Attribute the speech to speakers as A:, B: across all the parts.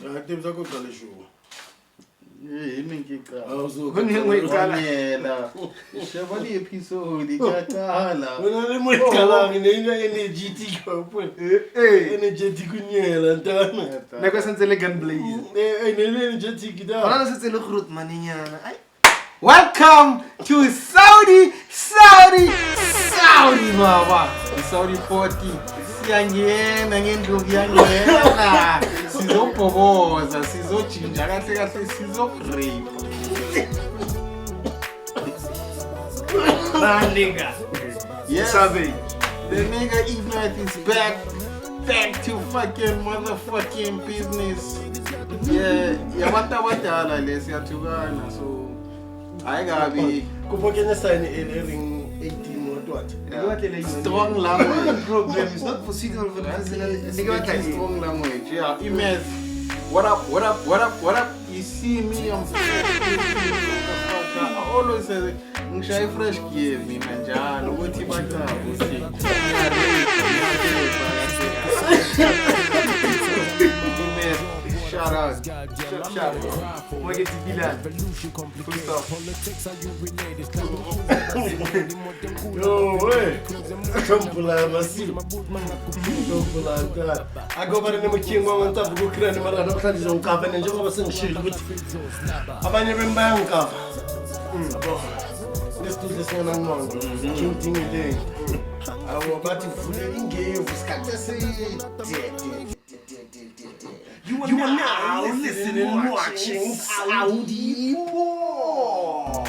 A: Activities are good on the show.
B: episode welcome to Saudi, mama. Saudi 40. Siyangena ngendlovu yangena. Sizobhoboza, sizojinja kahle sizogrape.
A: Man, nigga.
B: Yes. The nigga Ignite is back to fucking motherfucking business. Yeah, what lesiyathukana so I gotta be
A: Kupokenya sign in 18 what?
B: strong language.
C: Problem is not for signal for
B: Strong language. Yeah, emails. What up? You see me, I'm I always say, "Ngishaye fresh gear, mina njalo ukuthi bathabo ukuthi." Shout out.
C: We'll get to Bilal.
A: Yo, way. I go by the name of King on top of the Ukraine, but I don't know cover and you over some shit. I'm never in Bangkok. Let's do this one on one. King thing again. I was about to fully engage with Scott. You are now listening and watching Saudi War.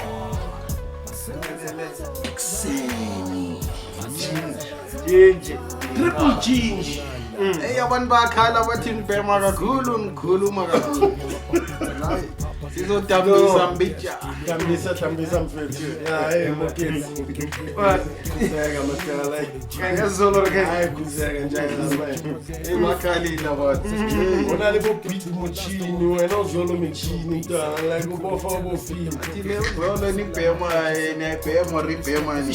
A: Triple change.
B: Hey, abantu bakhala bathi nibhema kakhulu ngikhuluma kakhulu. Sizodabisa mbija.
A: Dambisa mfethu. Hey, mokezi. Kuzeka mashala.
C: Ngazolo ke.
A: Hayi kuzeka njalo.
B: Emakhalina bathi.
A: Wona lebo beat mochini wena uzolo machini ntana like ubofa ubofini.
B: Thile ngolo nibhema nebhema ribhema nina.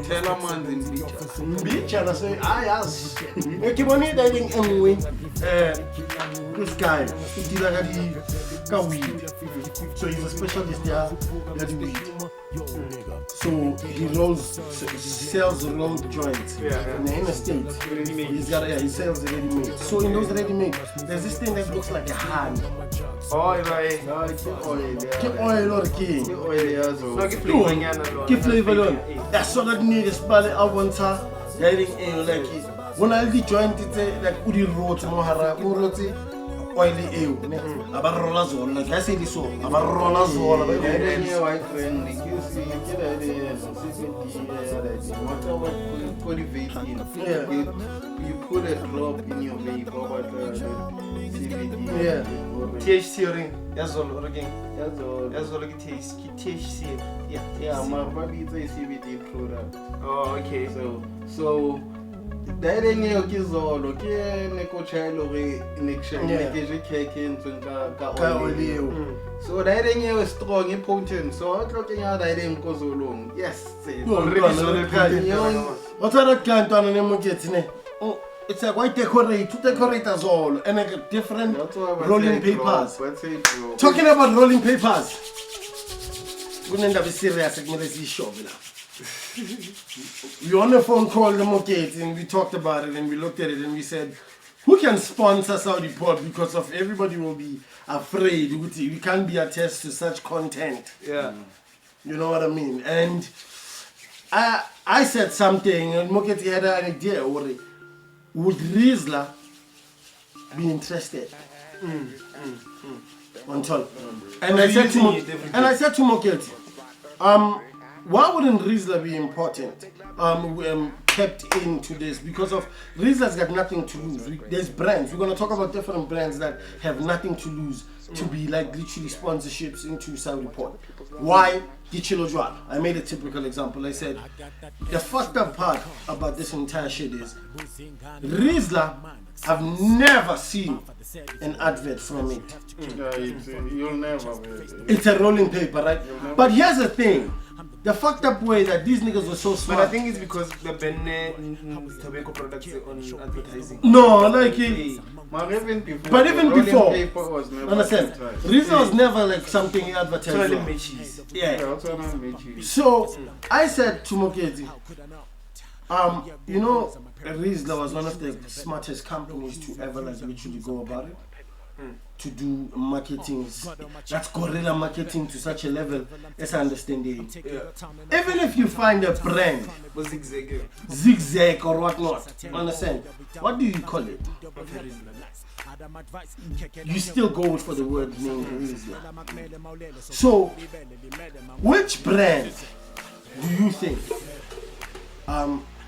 B: Tell amanzi mbija.
A: Mbija na say ayazi. Ekibonida enwe. This guy, he did a weed. So he's a specialist there, that weed. So he sells rolled joints in the inner state. He sells ready-made. So in those ready-made, there's this thing that looks like a hand.
C: Oh, right.
A: Keep oil or key.
C: No,
A: Keep flavor. That's so that niggas bally I want her. Like when I joint it like Udi wrote Mohara, Uroti. Oily ale, abarrola zone, like I said, so abarrola zone.
B: White friend, you see, you put a drop in your vape over CBD.
A: Yeah.
C: THC ring. Yazolo again. Yazolo THC.
B: Yeah, my body is a CBD product.
C: Oh, okay.
B: So. Daireng eo ke zolo ke ne ko tshelo re connection ke je keke ntseng ka oleo so daireng eo strong and potent so a tlo kenya daireng ko zolong yes
A: what are that kind of name get ne oh it's like white decorate zolo and like different rolling papers talking about rolling papers kunenda be serious kumele sishove la. We on a phone call the market and we talked about it and we looked at it and we said, who can sponsor Saudi Port because of everybody will be afraid. We can't be attached to such content.
C: Yeah.
A: You know what I mean? And I said something and Moketi had an idea already. Would Rizla be interested? On top. And I said to Moketi, why wouldn't Rizla be important? Kept into this because of Rizla's got nothing to lose. There's brands. We're gonna talk about different brands that have nothing to lose to be like literally sponsorships into Saudi Port. Why? I made a typical example. I said the fucked up part about this entire shit is Rizla. I've never seen an advert from it.
B: You'll never.
A: It's a rolling paper, right? But here's the thing. the fucked up way that these niggas were so smart.
C: But I think it's because the tobacco products on advertising.
A: No, like
B: But even before,
A: but even before,
B: was never
A: understand?
B: advertised.
A: Rizla was never like something he advertised.
C: Totally
A: on.
C: matches.
A: Yeah.
B: Also not Mechi.
A: So I said to Moketi, you know, Rizla was one of the smartest companies to ever like literally go about it. To do marketing, that's guerrilla marketing to such a level as I understand it.
C: Yeah.
A: Even if you find a brand,
C: Was zigzag.
A: zigzag or whatnot, understand? What do you call it? You still go for the word name Rizla. So, which brand do you think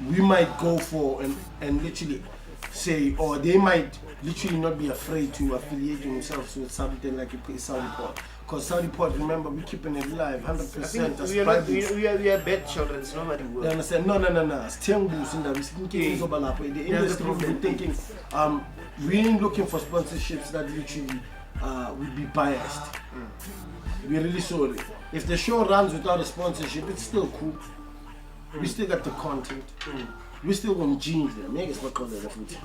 A: we might go for and literally say, or they might literally not be afraid to affiliate themselves with something like a Saudi Port? Because Saudi Port, remember, we're keeping it live 100%. As
C: We are bad children, so nobody will.
A: you understand? No. It's Tengus in that we're thinking the industry will be thinking, we ain't looking for sponsorships that literally would be biased. We're really sorry. If the show runs without a sponsorship, it's still cool. We still got the content. We still want jeans there. Make us work on the different.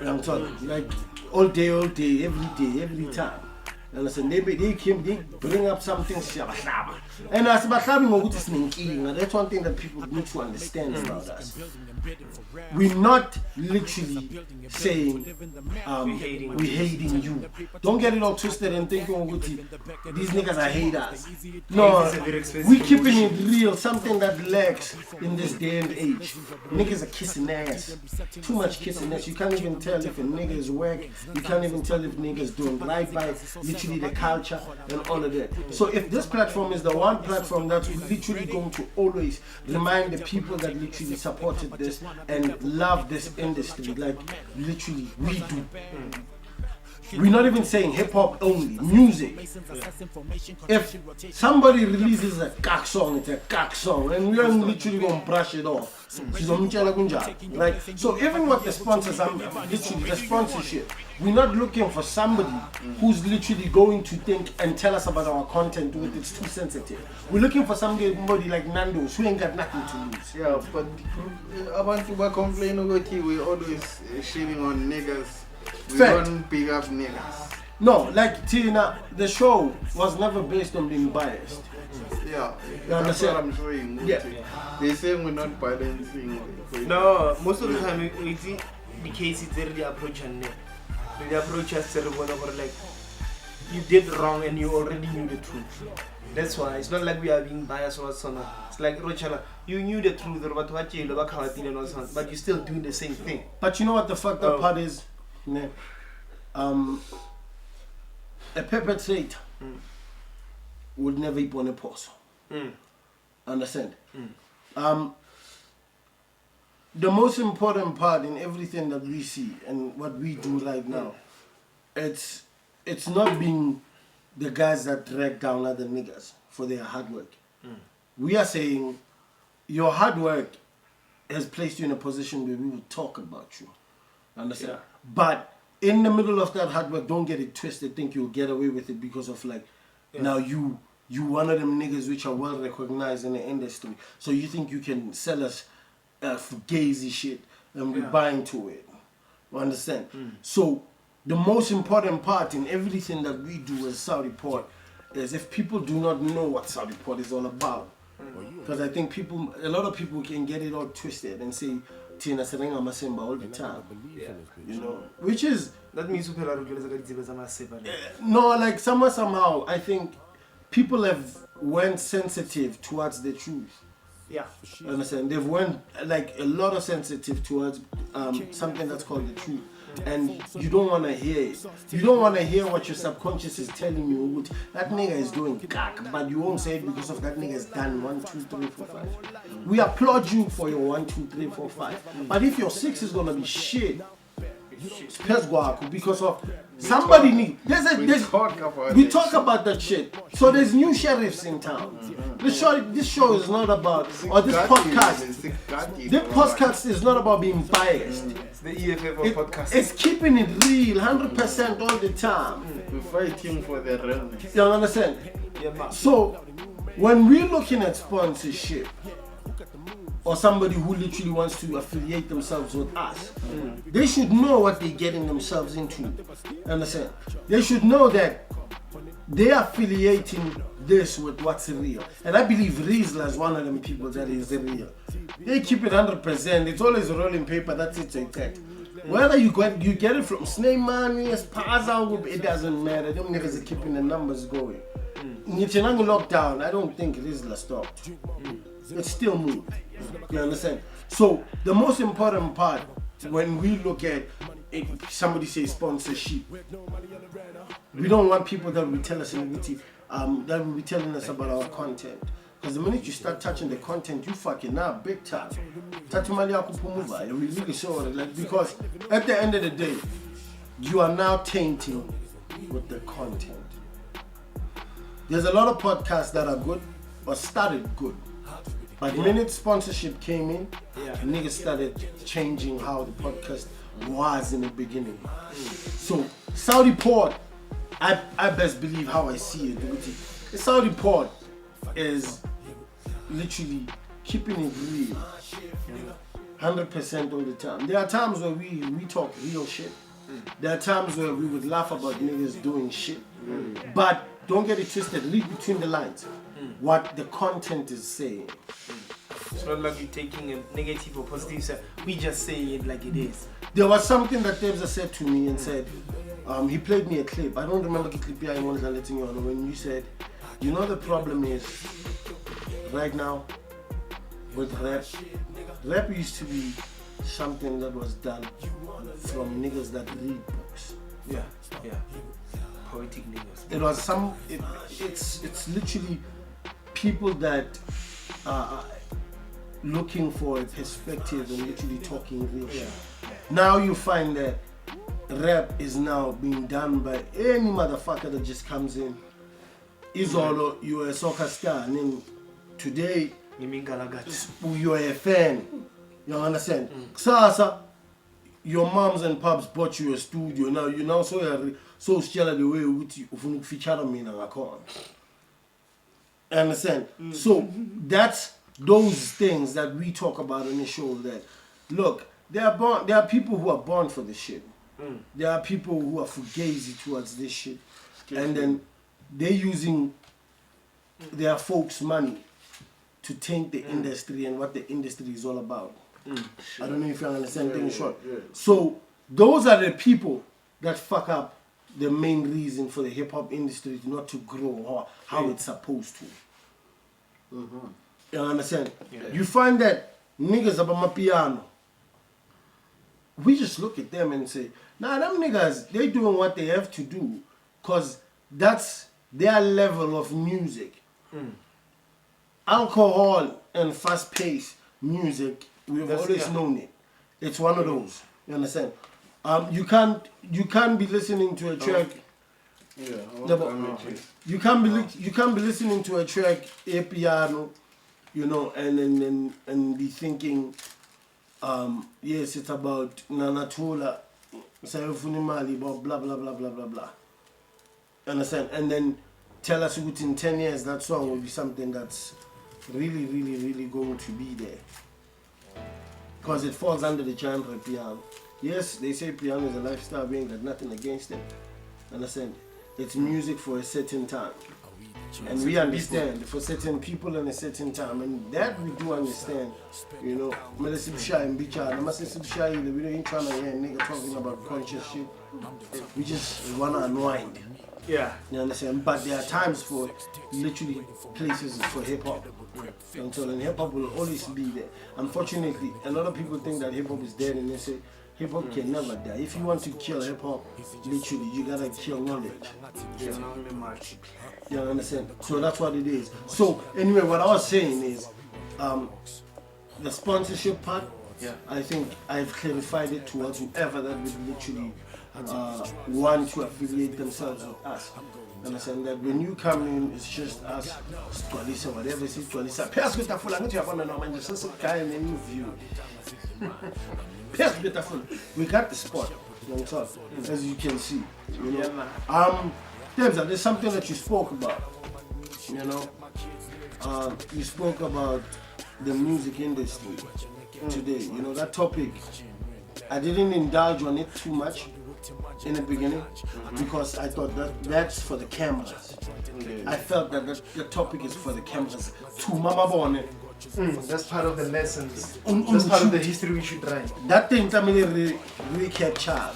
A: I'm telling you, like all day, every time. And I said, they bring up something, and as that's one thing that people need to understand about us. We're not literally saying we're hating you. Don't get it all twisted and thinking these niggas are haters. No, we keeping it real, something that lacks in this day and age. Niggas are kissing ass. Too much kissing ass. You can't even tell if a nigga is whack. You can't even tell if niggas doing right by literally the culture and all of that. So if this platform is the one platform that's literally going to always remind the people that literally supported this and love this industry, like literally we do. We're not even saying hip hop only, music. If somebody releases a cock song, it's a cock song, and we are literally gonna brush it off. Right? So even with the sponsors, literally the sponsorship, we're not looking for somebody who's literally going to think and tell us about our content with it's too sensitive. We're looking for somebody like Nando's who ain't got nothing to lose.
B: Yeah, but abantu ba complain ukuthi we always shitting on niggas. We
A: Fact.
B: don't pick up niggas.
A: No, like Tina, the show was never based on being biased.
B: Yeah,
A: You
B: that's
A: understand?
B: what I'm saying.
A: Yeah.
B: They say we're not balancing.
C: No, most of the time we see the cases they approach and they approach us like you did wrong and you already knew the truth. That's why it's not like we are being biased or something. It's like Rochana, you knew the truth but you're still doing the same thing.
A: But you know what the fucked up part is? A perpetrator would never eat on a pause. Understand? The most important part in everything that we see and what we do right now, it's not being the guys that drag down other niggas for their hard work. We are saying your hard work has placed you in a position where we will talk about you. Understand?
C: Yeah.
A: But in the middle of that hard work, don't get it twisted. Think you'll get away with it because of now you one of them niggas which are well recognized in the industry. So you think you can sell us fugazi shit and we're buying to it. You understand? So the most important part in everything that we do as Saudi Port is if people do not know what Saudi Port is all about. Because I think a lot of people can get it all twisted and say Tina Serenga Masemba all the time. You know, which is
C: That means
A: no, like somehow I think people have went sensitive towards the truth.
C: yeah.
A: Understand? They've went like a lot of sensitive towards something that's called the truth. And you don't want to hear it. You don't want to hear what your subconscious is telling you. That nigga is doing cack, but you won't say it because of that nigga's done 1, 2, 3, 4, 5. We applaud you for your 1, 2, 3, 4, 5. But if your 6 is gonna be shit, because of somebody need. We talk about that shit. So there's new sheriffs in town. This show is not about, or this podcast is not about being biased.
C: It's the EFF of podcast.
A: It's keeping it real, 100% all the time.
B: We're fighting for the realness.
A: You understand?
C: Yeah, man.
A: So when we're looking at sponsorship, or somebody who literally wants to affiliate themselves with us, they should know what they're getting themselves into. Understand? They should know that they are affiliating this with what's real. And I believe Rizla is one of them people that is real. They keep it 100%. It's always a rolling paper. That's it. So it's whether you get it from Snake Money, Spaza, it doesn't matter. Them niggas are keeping the numbers going. It's an lockdown. I don't think Rizla stopped. It's still moved. You understand? So the most important part when we look at it, somebody says sponsorship, we don't want people that will tell us negative, that will be telling us about our content. Because the minute you start touching the content, you fucking up big time. We really show it, like, because at the end of the day, you are now tainting with the content. There's a lot of podcasts that are good or started good. But the minute sponsorship came in, niggas started changing how the podcast was in the beginning. So Saudi Port, I best believe how I see it. The Saudi Port is literally keeping it real, 100% all the time. There are times where we talk real shit. There are times where we would laugh about niggas doing shit. But don't get it twisted, read between the lines what the content is saying.
C: It's not like you're taking a negative or positive side. We just say it like it is.
A: There was something that Debza said to me and said, he played me a clip. I don't remember the clip I wanted to let you know when you said, you know the problem is right now with rap used to be something that was done from niggas that read books.
C: Yeah. Poetic niggas.
A: It was it's literally people that are looking for a perspective and literally talking real shit. Now you find that rap is now being done by any motherfucker that just comes in. Izolo, you're a soccer star, and then today you're a fan. You understand? Sasa, your moms and pops bought you a studio. Now you now so still the way you feature me now. Understand? So that's those things that we talk about on the show. That look, there are people who are born for this shit. There are people who are fugazi towards this shit, and then they're using their folks' money to taint the industry and what the industry is all about. I don't know if you understand things short. So those are the people that fuck up the main reason for the hip hop industry not to grow how it's supposed to. You understand? You find that niggas about my piano, we just look at them and say, nah, them niggas, they doing what they have to do because that's their level of music. Alcohol and fast-paced music, we've always known it. It's one of those. You understand? You can't be listening to a track. You can't be listening to a track, a piano, you know, and be thinking, yes, it's about Nanatola, Sayufunimali, blah blah blah blah blah blah. Understand? And then tell us within 10 years that song will be something that's really, really, really going to be there. Because it falls under the genre piano. Yes, they say piano is a lifestyle being, there's nothing against it. Understand? It's music for a certain time. And we understand for certain people in a certain time, and that we do understand. You know, we ain't trying to hear a nigga talking about conscious shit. We just wanna unwind.
C: Yeah.
A: You understand? But there are times for literally places for hip hop. And hip hop will always be there. Unfortunately, a lot of people think that hip hop is dead, and they say hip hop can never die. If you want to kill hip hop, literally, you gotta kill knowledge. You understand? So that's what it is. So anyway, what I was saying is, the sponsorship part. Yeah. I think I've clarified it towards whoever that would literally want to affiliate themselves with us. Understand that when you come in, it's just us, Squalisa, whatever it is, Squalisa. Pers que ta foule, tu vas prendre un just some kind of view. Pers que ta foule. We got the spot, as you can see. You know? Debza, there's something that you spoke about. You know, you spoke about the music industry today. You know, that topic, I didn't indulge on it too much in the beginning because I thought that's for the cameras. I felt that the topic is for the cameras. To Mama Bonnet.
C: That's part of the lessons. That's part of the history we should write.
A: That thing to me really captured.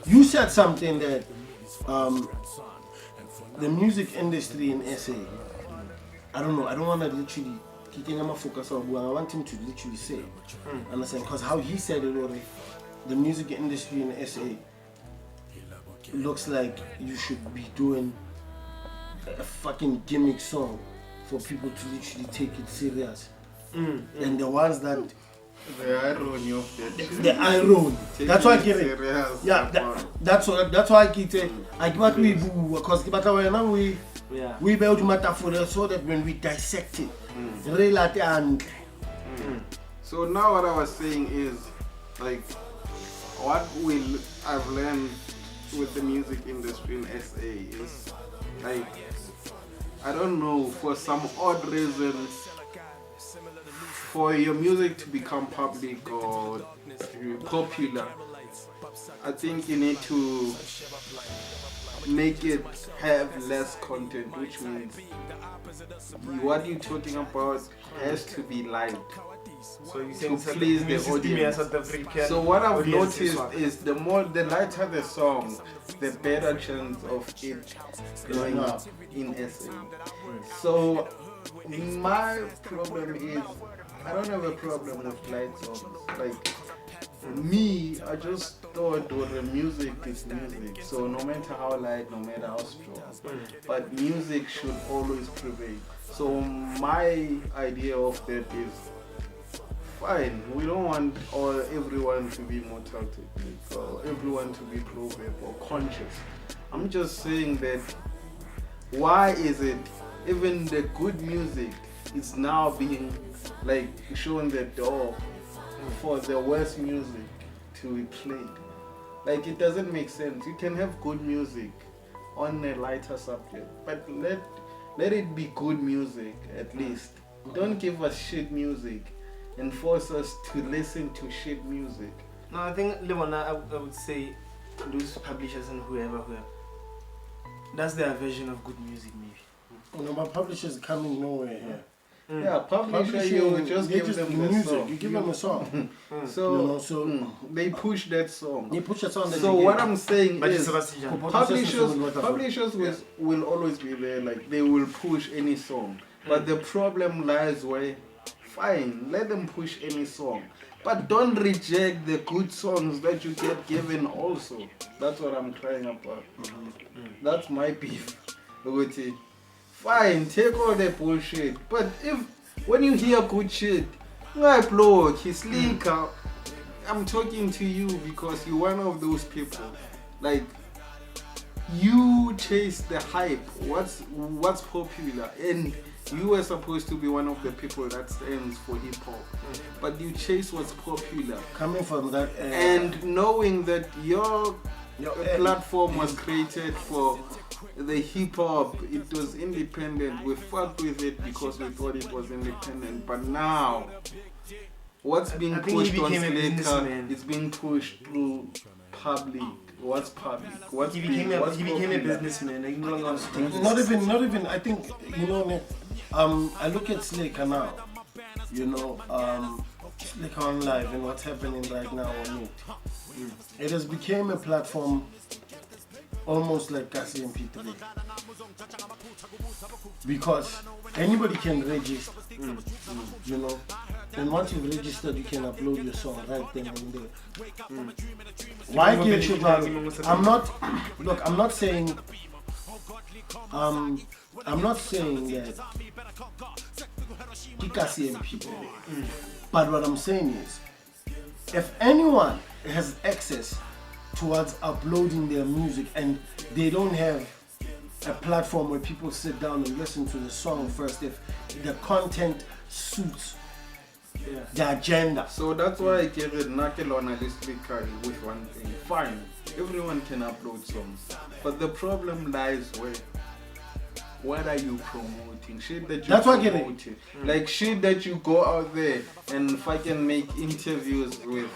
A: You said something that the music industry in SA, I don't know, I don't want to literally focus on, I want him to literally say it. Understand? Because how he said it already, the music industry in SA looks like you should be doing a fucking gimmick song for people to literally take it serious. And the ones that
B: the irony of that.
A: The irony. That's why I get it. Yeah, that's why I keep saying I give what we do because we build metaphor so that when we dissect it, relate and.
B: So now what I was saying is like what I've learned with the music industry in SA is like, I don't know, for some odd reason, for your music to become public or popular, I think you need to make it have less content, which means what you're talking about has to be light.
C: So you
B: to please the audience. So what I've noticed is the lighter the song, the better chance of it growing up in SA. So my problem is I don't have a problem with light songs. Like me, I just thought the music is music. So no matter how light, no matter how strong, but music should always prevail. So my idea of that is, fine, we don't want everyone to be mortal technique or everyone to be proverb or conscious. I'm just saying that why is it even the good music is now being like shown the door for the worst music to be played? Like it doesn't make sense. You can have good music on a lighter subject, but let it be good music at least. Don't give us shit music and force us to listen to shit music.
C: No, I think Lemona, I would say those publishers and whoever, that's their version of good music, maybe.
A: No, but publishers coming nowhere here.
B: Yeah, publisher, you just give them the
A: music.
B: song.
A: You give them a song.
B: So they push that song.
A: They push that song.
B: So what I'm saying is,
A: publishers
B: will always be there. Like they will push any song. But the problem lies where, fine, let them push any song, but don't reject the good songs that you get given also. That's what I'm trying about. That's my beef with it. Fine, take all the bullshit, but when you hear good shit, he's linker. I'm talking to you because you're one of those people. Like you chase the hype. What's popular, and you were supposed to be one of the people that stands for hip hop, but you chase what's popular.
A: Coming from that,
B: and knowing that your platform was created for the hip hop, it was independent. We fucked with it because we thought it was independent, but now what's being pushed on Slater is being pushed through public. What's public?
C: He became a businessman. Like,
A: not even. I think I look at Slaker now. Slaker on live and what's happening right now on it. It has become a platform almost like Cassie and P3 because anybody can register. And once you've registered, you can upload your song right then and there. Why get you down? I'm not saying that Cassie and P3. But what I'm saying is, if anyone has access towards uploading their music and they don't have a platform where people sit down and listen to the song first, if the content suits the agenda.
B: So that's why I gave it Nakelona with one thing. Fine, everyone can upload songs, but the problem lies where what are you promoting? Shit that you
A: That's what I get it.
B: promoting. Like shit that you go out there and fucking make interviews with.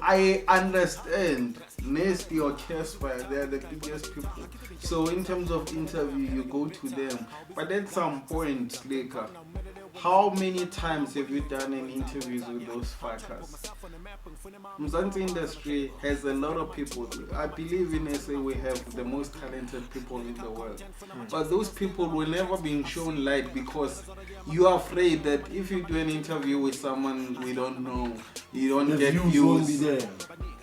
B: I understand Nesty or Casper, they're the biggest people. So in terms of interview, you go to them. But at some point, Slaker, how many times have you done an interviews with those fuckers? Mzansi industry has a lot of people. I believe in SA we have the most talented people in the world. But those people will never be shown light because you are afraid that if you do an interview with someone we don't know, you don't get
A: Won't
B: views.
A: be there.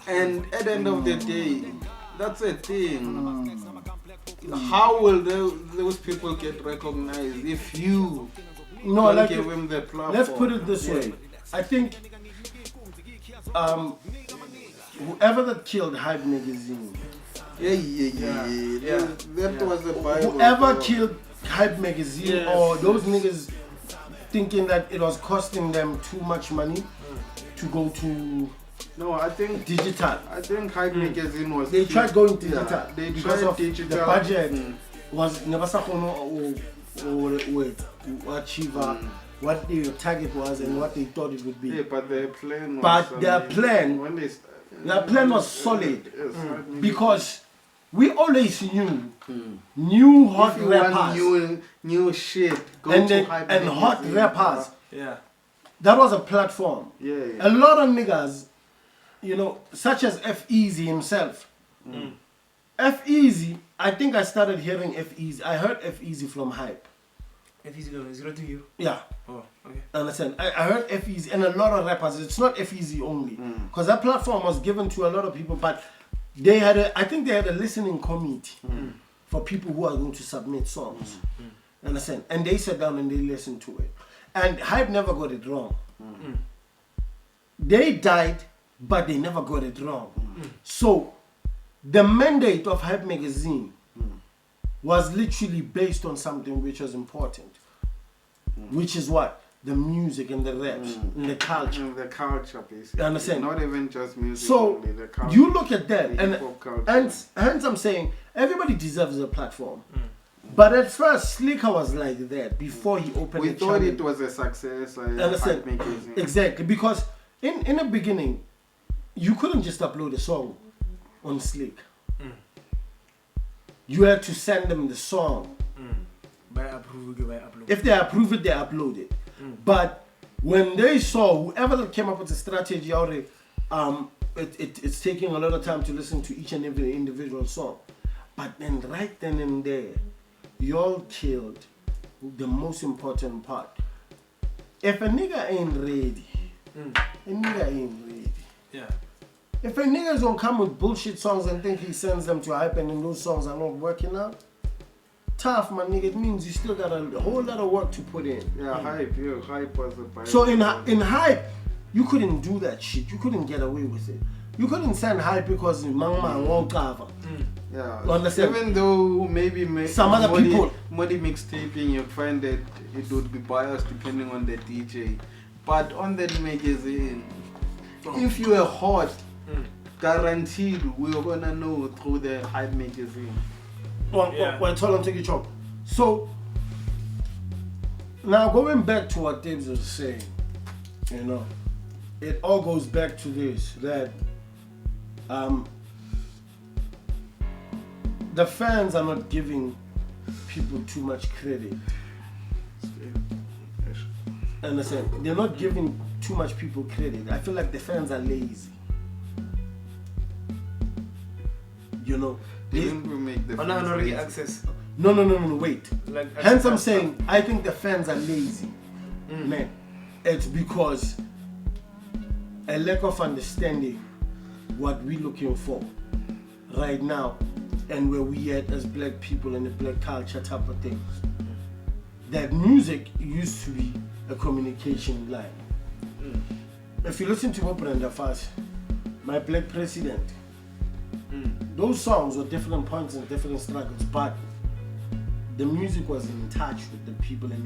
B: And at the end of the day, that's a thing. How will those people get recognized if you
A: No,
B: don't give them the platform?
A: let's put it this way. I think whoever that killed Hype Magazine,
B: That was the Bible.
A: whoever killed Hype Magazine,
C: Yes.
A: or those niggas thinking that it was costing them too much money to go to
B: No, I think
A: digital.
B: Hype Magazine was.
A: They tried going digital
B: They
A: because
B: tried
A: of
B: digital.
A: the budget was never to achieve what their target was and what they thought it would be.
B: Yeah, but their plan was.
A: But their plan-
B: when they
A: Their plan was solid
B: Yes, Hype Magazine.
A: because we always knew hot
B: if you want
A: rappers
B: new shit, go
A: and,
B: to Hype
A: and hot
B: Magazine.
A: rappers.
C: Yeah.
A: That was a platform.
B: Yeah.
A: A lot of niggas, you know, such as F-Eazy himself. F-Eazy, I think I started hearing F-Eazy. I heard F-Eazy from Hype.
C: If he's going 0 to you.
A: Yeah,
C: Oh, okay.
A: understand. I heard F-Eazy and a lot of rappers. It's not F-Eazy only. Because that platform was given to a lot of people, but I think they had a listening committee for people who are going to submit songs. Understand? And they sat down and they listened to it. And Hype never got it wrong. They died, but they never got it wrong. So, the mandate of Hype Magazine was literally based on something which was important. Which is what? The music and the raps and the culture.
B: And the culture, basically.
A: You understand?
B: Not even just music.
A: So,
B: only, the culture.
A: you look at that,
B: The
A: and
B: hip-hop culture.
A: hence I'm saying everybody deserves a platform. But at first, Slicker was like that before he opened
B: We
A: the
B: thought
A: channel.
B: it was a success.
A: Understand?
B: Hype Magazine.
A: Exactly, because in the beginning, you couldn't just upload a song on Slick. You had to send them the song.
C: By approve, by upload.
A: If they approve it, they upload it. But when they saw whoever that came up with the strategy already, it's taking a lot of time to listen to each and every individual song. But then right then and there, y'all killed the most important part. If a nigga ain't ready, a nigga ain't ready.
C: Yeah.
A: If a nigga's gonna come with bullshit songs and think he sends them to Hype and then those songs are not working out, tough, my nigga. It means you still got a whole lot of work to put in.
B: Yeah, Hype was a Bible.
A: So in Hype, you couldn't do that shit. You couldn't get away with it. You couldn't send Hype because Mangma won't cover.
B: Yeah.
A: You understand?
B: Even though maybe
A: Some other people-
B: Modi mixtaping, you find that it would be biased depending on the DJ. But on that magazine, if you are hot, guaranteed we are gonna know through the Hype Magazine.
A: Well, tell them take it chop. So now going back to what Dibs was saying, you know, it all goes back to this, that the fans are not giving people too much credit. Understand? They're not giving too much people credit. I feel like the fans are lazy. You know,
B: Didn't we make the
C: But now
B: fans
C: not really
B: lazy?
C: access.
A: no, wait.
C: Like,
A: Hence I'm saying, I think the fans are lazy. Man, it's because a lack of understanding what we're looking for right now and where we at as black people in the black culture type of thing. That music used to be a communication line. If you listen to Brenda Fast, My Black President, those songs were different points and different struggles, but the music was in touch with the people and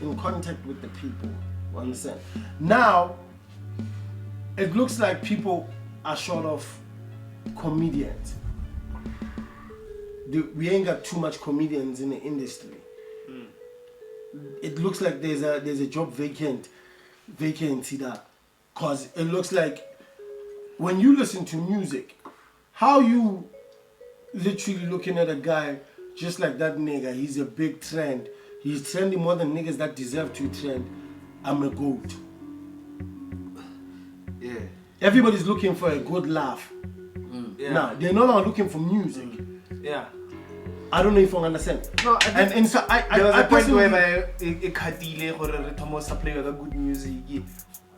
A: in contact with the people. Understand? Now, it looks like people are short of comedians. we ain't got too much comedians in the industry. It looks like there's a job vacancy there, cause it looks like when you listen to music, how you literally looking at a guy just like that nigga. He's a big trend. He's trending more than niggas that deserve to trend. I'm a goat.
B: Yeah.
A: Everybody's looking for a good laugh.
C: Yeah.
A: Now they're no longer looking for music.
C: Yeah.
A: I don't know if you understand.
C: No, I think
A: so
C: there was
A: I
C: a point
A: personally,
C: where it katile gore re thomo supply ka good music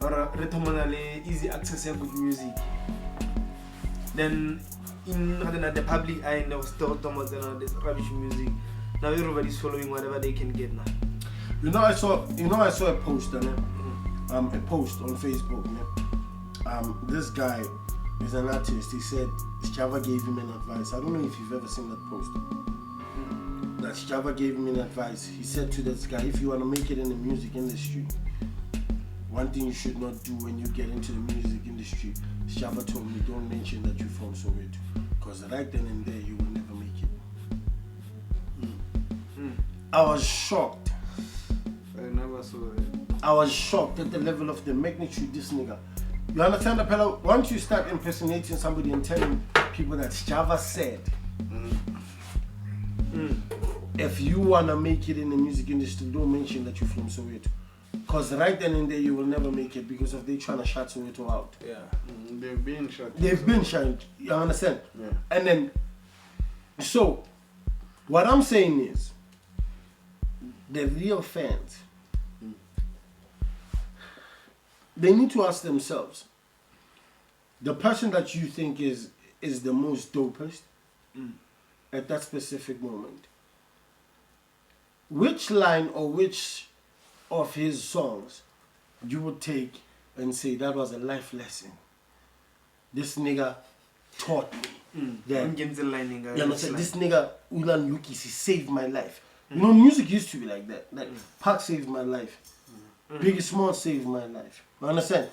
C: or re thomo na le easy access to good music. Then in the public eye there was still thomo this rubbish music. Now everybody's following whatever they can get now.
A: I saw a post on it. A post on Facebook. This guy is an artist. He said Java gave him an advice. I don't know if you've ever seen that post. That Java gave him an advice. He said to this guy, if you want to make it in the music industry, one thing you should not do when you get into the music industry, Java told me, don't mention that you're from Soweto, because right then and there you will never make it. I was shocked.
B: I never saw it.
A: I was shocked at the level of the magnitude this nigga. You understand, Appella? Once you start impersonating somebody and telling people that Java said, if you wanna make it in the music industry, don't mention that you're from Soweto. Because right then and there you will never make it because of they trying to shut Soweto out.
C: Yeah.
B: They've been shut.
A: They've been shut, you understand?
B: Yeah.
A: And then, so, what I'm saying is, the real fans, they need to ask themselves, the person that you think is the most dopest at that specific moment, which line or which of his songs you would take and say that was a life lesson? This nigga taught me that. You know, this nigga Ulan Lukis, he saved my life. You know, music used to be like that. Like Pac saved my life. Biggie Small saved my life. You understand?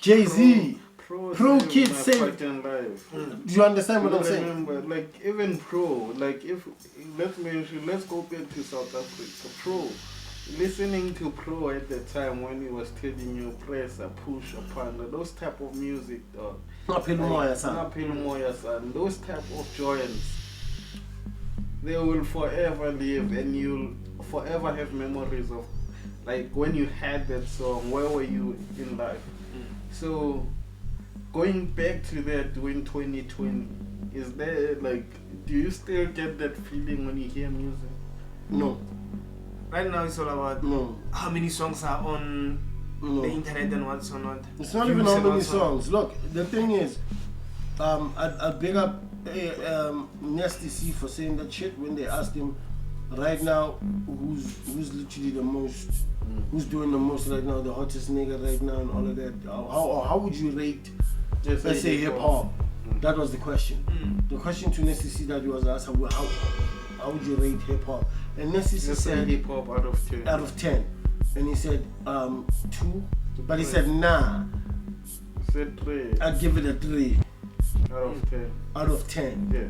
A: Jay-Z, Pro Kid saved
B: my life.
A: Do you understand what I'm saying?
B: Remember, like even Pro, like if let's go back to South Africa. Pro, listening to Pro at the time when he was telling you press a push a panda, those type of music, dog. Those type of joints, they will forever live, and you'll forever have memories of, like when you had that song. Where were you in life? So going back to that in 2020, is there like, do you still get that feeling when you hear music?
A: No.
C: Right now it's all about how many songs are on the internet and what's or not.
A: It's not even how many songs. Look, the thing is, I'd big up Nesty Cs for saying that shit when they asked him right now who's literally the most, who's doing the most right now, the hottest nigga right now and all of that. How would you rate, let's say, hip hop? That was the question. The question to Nesty Cs that was asked, how would you rate hip hop? And Nesty Cs said
B: hip hop out of 10.
A: Out of 10. And he said 2, but he said nah.
B: Said 3.
A: I'd give it a 3.
B: Out of 10.
A: Out of 10.
B: Yeah.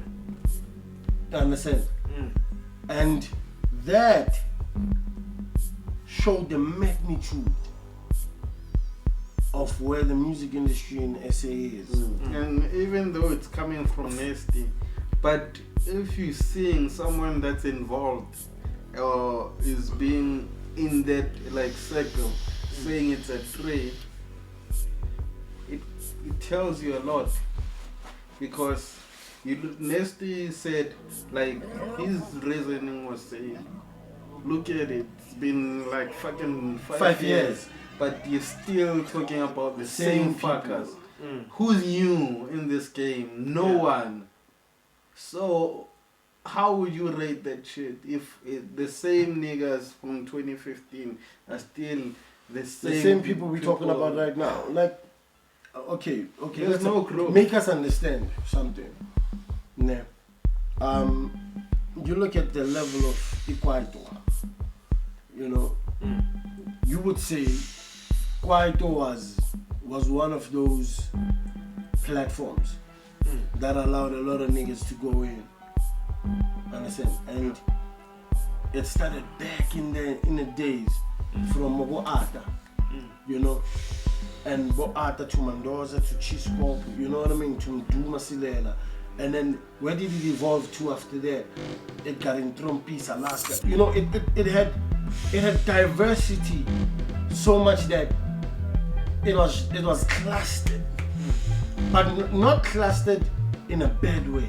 A: You understand? And that showed the magnitude of where the music industry in SA is.
B: And even though it's coming from Nesty, but if you seeing someone that's involved or is being in that like circle saying it's a 3, it tells you a lot, because Nesty said, like, his reasoning was saying, look at it, it's been like fucking 5 years, but you're still talking about the same fuckers. Who's new in this game? No one. So how would you rate that shit if the same niggas from 2015 are still the
A: same people we're talking about right now? Like, okay,
B: there's no growth.
A: Make us understand something. Nah. You look at the level of Ecuador, you know, you would say Ecuador was one of those platforms that allowed a lot of niggas to go in understand? And it started back in the days from Mogo Ata, you know, and Bo Ata to Mendoza to Chisco, you know what I mean, to Duma Silela. And then where did it evolve to after that? It got in Trumpis, Alaska. You know, it had diversity so much that it was clustered, but not clustered in a bad way.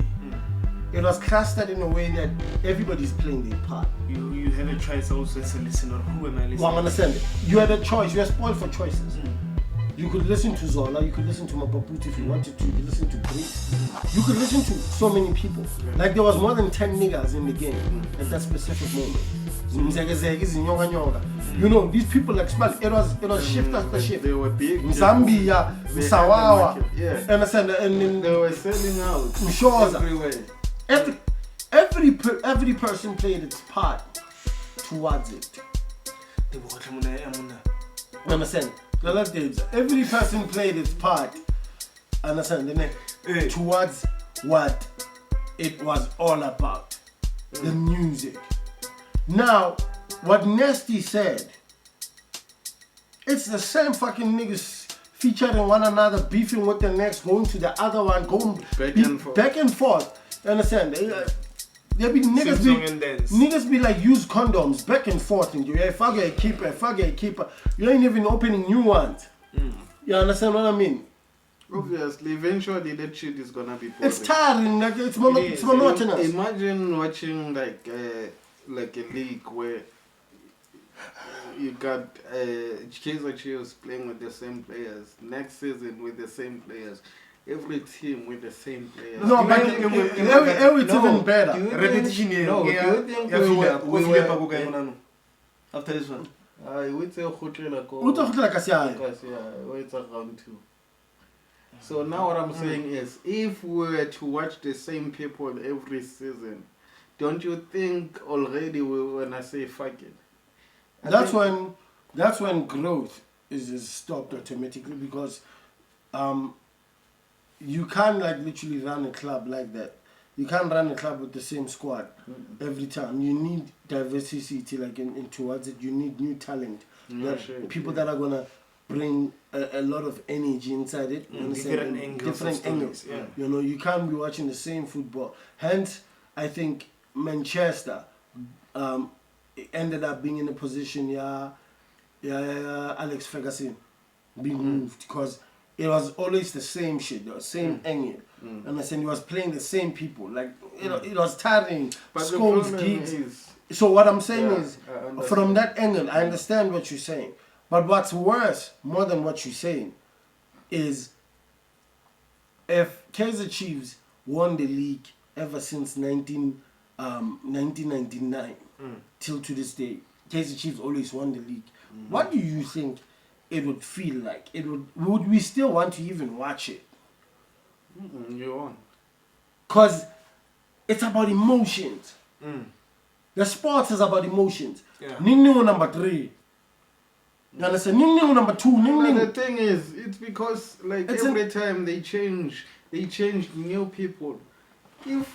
A: It was clustered in a way that everybody's playing their part.
C: You have a choice also as a listener. Who am I listening?
A: Well, I understand it. You had a choice. You were spoiled for choices. You could listen to Zola, you could listen to Mapaput if you wanted to, you could listen to Grace. You could listen to so many people. Like there was more than 10 niggas in the game at that specific moment. You know, these people like Spal, it was shift after shift.
B: They were big.
A: Zambia, Sawawa,
B: yeah.
A: Understand? And then
B: They were selling out
A: Mshoza.
B: everywhere.
A: Every person played its part towards it. Understand? Every person played its part, understand, towards what it was all about, the music. Now, what Nesty said, it's the same fucking niggas featuring one another, beefing with the next, going to the other one, going back and forth. Understand? There be niggas be like use condoms back and forth, and you fuck a keeper. You ain't even opening new ones. You understand what I mean?
B: Obviously, eventually that shit is gonna be boring.
A: It's tiring, like it's monotonous.
B: Imagine watching like a league where you got Kaiser Chiefs playing with the same players, next season with the same players. Every team with the same players.
A: No, but it's even better.
C: Repetition here.
B: No, do you think we were
C: after this one?
B: We say it's around 2. So now what I'm saying is, if we were to watch the same people every season, don't you think already when I say fuck it?
A: That's when growth is stopped automatically, because you can't like literally run a club like that. You can't run a club with the same squad every time. You need diversity like in towards it. You need new talent. People that are gonna bring a lot of energy inside it. Different angles.
C: Yeah.
A: You know, you can't be watching the same football. Hence, I think Manchester ended up being in a position, Alex Ferguson being moved, because it was always the same shit, the same angle. And I said he was playing the same people. Like it was tiring. Scores, gigs. So what I'm saying is, from that angle, I understand what you're saying. But what's worse, more than what you're saying, is if Kaiser Chiefs won the league ever since 1999 till to this day, Kaiser Chiefs always won the league. What do you think it would feel like? Would we still want to even watch it?
B: You won't.
A: Because it's about emotions. The sports is about emotions. Ningu number 3. You understand? Ningu number 2.
B: The thing is, it's because like every time they change new people. If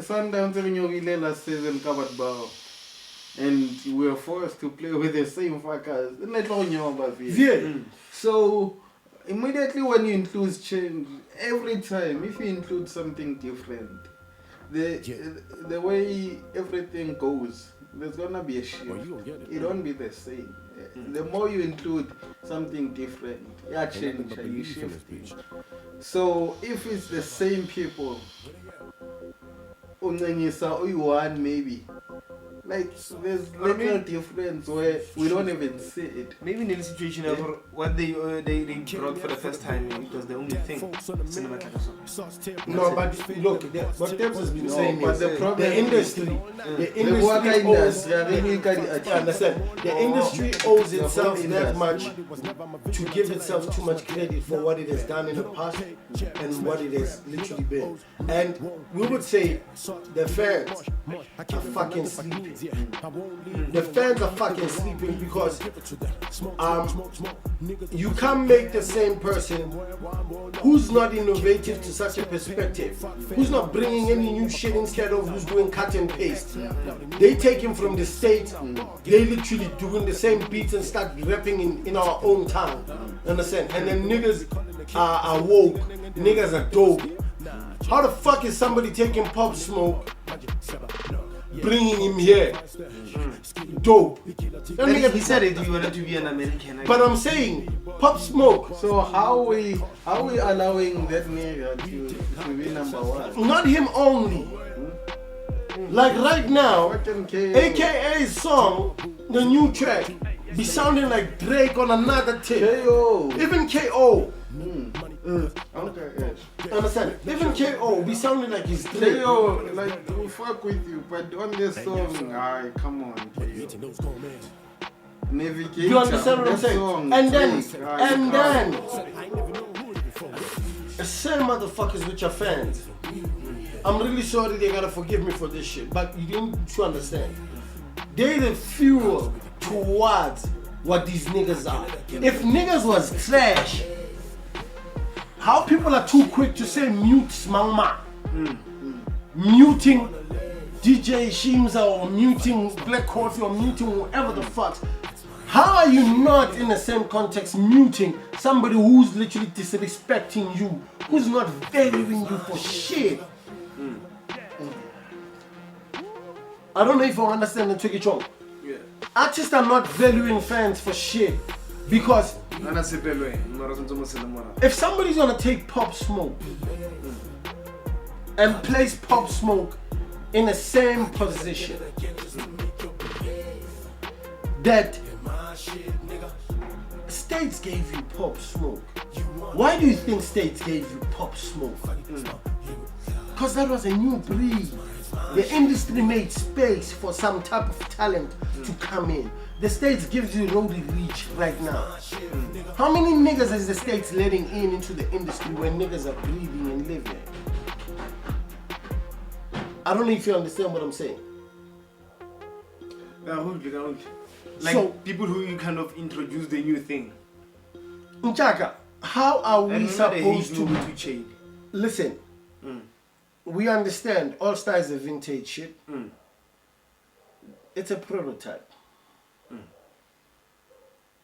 B: sometimes when you last season covered bar, and we were forced to play with the same fuckers, so immediately when you include change, every time if you include something different, the way everything goes, there's gonna be a shift. It won't be the same. The more you include something different, you shift. So if it's the same people, one maybe. Like there's little difference where we don't even see it.
C: Maybe in the situation of what they brought for the first time, it was the only thing.
A: No, but look, what Debs has been saying
B: but
A: is
B: the problem
A: the industry owes itself that much to give itself too much credit for what it has done in the past and what it has literally been. And we would say the fans are fucking sleeping. The fans are fucking sleeping because you can't make the same person who's not innovative to such a perspective, who's not bringing any new shit instead of who's doing cut and paste. They take him from the States, they literally doing the same beats and start rapping in our own tongue. Understand? And then niggas are woke, niggas are dope. How the fuck is somebody taking Pop Smoke, bringing him here? Dope.
C: He said it, he wanted to be an American.
A: But I'm saying, Pop Smoke.
B: So how we allowing that nigga to be number one?
A: Not him only. Like right now, AKA's song, the new track, be sounding like Drake on another tip.
B: KO.
A: Even KO.
B: Okay, yes.
A: Understand? Even KO be sounding like he's Drake.
B: KO, like, we fuck with you, but on this song, come on, KO. Navigator.
A: You understand what I'm saying?
B: Song,
A: And then, the same motherfuckers with your fans. I'm really sorry they gotta forgive me for this shit, but you need to understand. They the fuel towards what these niggas are. If niggas was trash, how people are too quick to say mute Smangma, muting DJ Shimza or muting Black Coffee or muting whoever the fuck. How are you not in the same context muting somebody who's literally disrespecting you, who's not valuing you for shit? I don't know if you understand and take it wrong.
C: Yeah.
A: Artists are not valuing fans for shit because if somebody's gonna take Pop Smoke and place Pop Smoke in the same position that States gave you Pop Smoke, why do you think States gave you Pop Smoke? Because that was a new breed. The industry made space for some type of talent to come in. The States gives you roadie reach right now. How many niggas is the States letting into the industry when niggas are breathing and living? I don't know if you understand what I'm saying.
C: Like
A: So,
C: people who you kind of introduce the new thing.
A: Nchaka, how are we
C: And
A: supposed to
C: change?
A: listen? We understand All Star is a vintage shit. It's a prototype.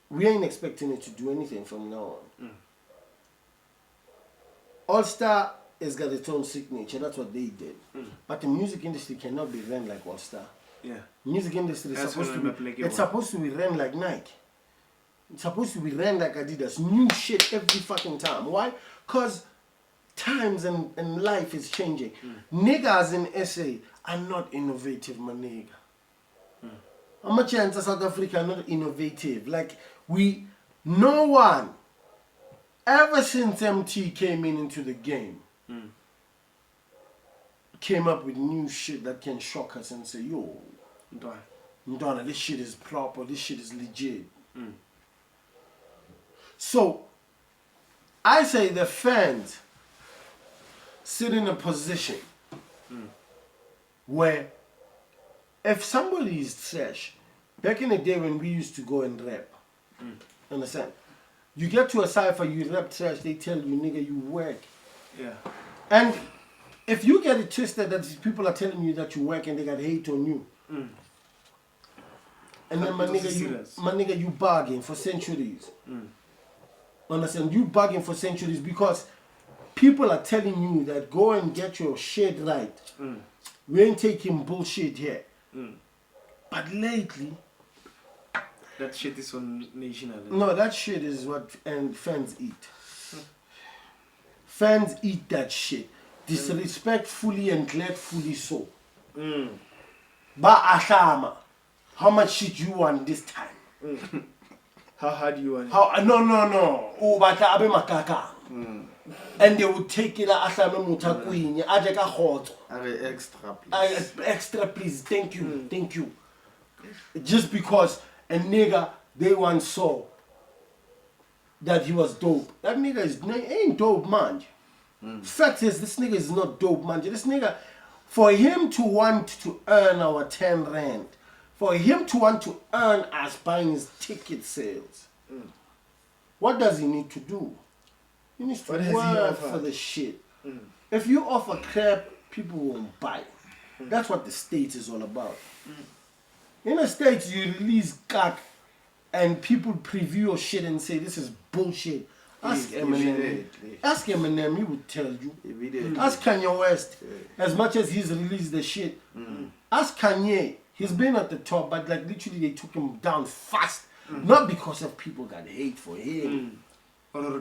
A: We ain't expecting it to do anything from now on. All Star has got its own signature. That's what they did. But the music industry cannot be ran like All Star.
C: Yeah.
A: Music industry is
C: That's
A: supposed to
C: what
A: be.
C: I'm
A: It's supposed to be ran like Nike. It's supposed to be ran like Adidas. New shit every fucking time. Why? Cause times and life is changing. Niggas in SA are not innovative, my nigga. How much chance South Africa are not innovative? Like no one ever since MT came into the game came up with new shit that can shock us and say, yo, Ndana, this shit is proper, this shit is legit. So I say the fans sit in a position where if somebody is trash, back in the day when we used to go and rap, understand? You get to a cypher, you rap trash, they tell you, nigga, you work.
C: Yeah.
A: And if you get it twisted that these people are telling you that you work and they got hate on you, and then my nigga, you bargain for centuries. Understand? You bargain for centuries because people are telling you that go and get your shit right. We ain't taking bullshit here. But lately,
C: that shit is on national.
A: No, that shit is what fans eat. Fans eat that shit. Disrespectfully and gladfully so. Ba ahlama. How much shit you want this time?
C: How hard you want it?
A: No. Oh, batla abe makaka. And they would take it ahlame motho kwenya aje ka khotso.
B: Extra, please.
A: Extra, please. Thank you. Just because a nigga they once saw that he was dope. That nigga ain't dope, man. Fact is, this nigga is not dope, man. This nigga, for him to want to earn our 10 rand for him to want to earn us buying his ticket sales, what does he need to do? He needs to work for the shit. If you offer crap, people won't buy. That's what the States is all about. In the States, you release cack and people preview your shit and say this is bullshit. Ask Eminem. Ask Eminem, he would tell you. Ask Kanye West, as much as he's released the shit. Ask Kanye, he's been at the top, but like literally they took him down fast. Not because of people got hate for him. Or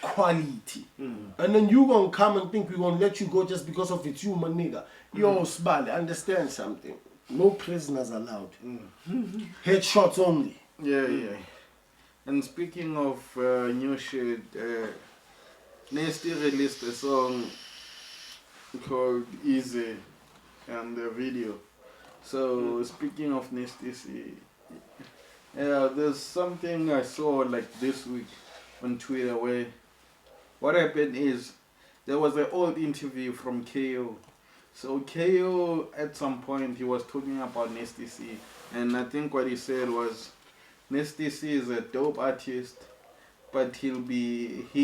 A: quality. And then you gonna come and think we gonna let you go just because of it's you, my nigga. Yo, Sbali, understand something. No prisoners allowed. Headshots only.
B: Yeah. And speaking of new shit, Nesty released a song called Easy and the video. So speaking of Nesty C, there's something I saw like this week on Twitter where what happened is there was an old interview from KO. So KO at some point he was talking about Nesty C, and I think what he said was Nesty C is a dope artist, but he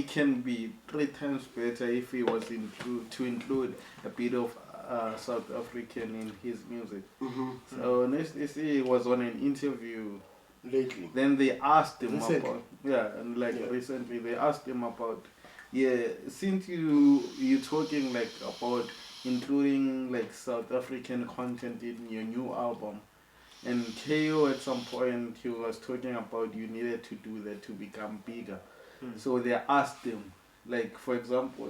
B: can be 3 times better if he was to include a bit of South African in his music. So Nesty C was on an interview
A: lately.
B: Then they asked him about recently they asked him about since you talking like about including like South African content in your new album, and KO at some point he was talking about you needed to do that to become bigger. So they asked him, like for example,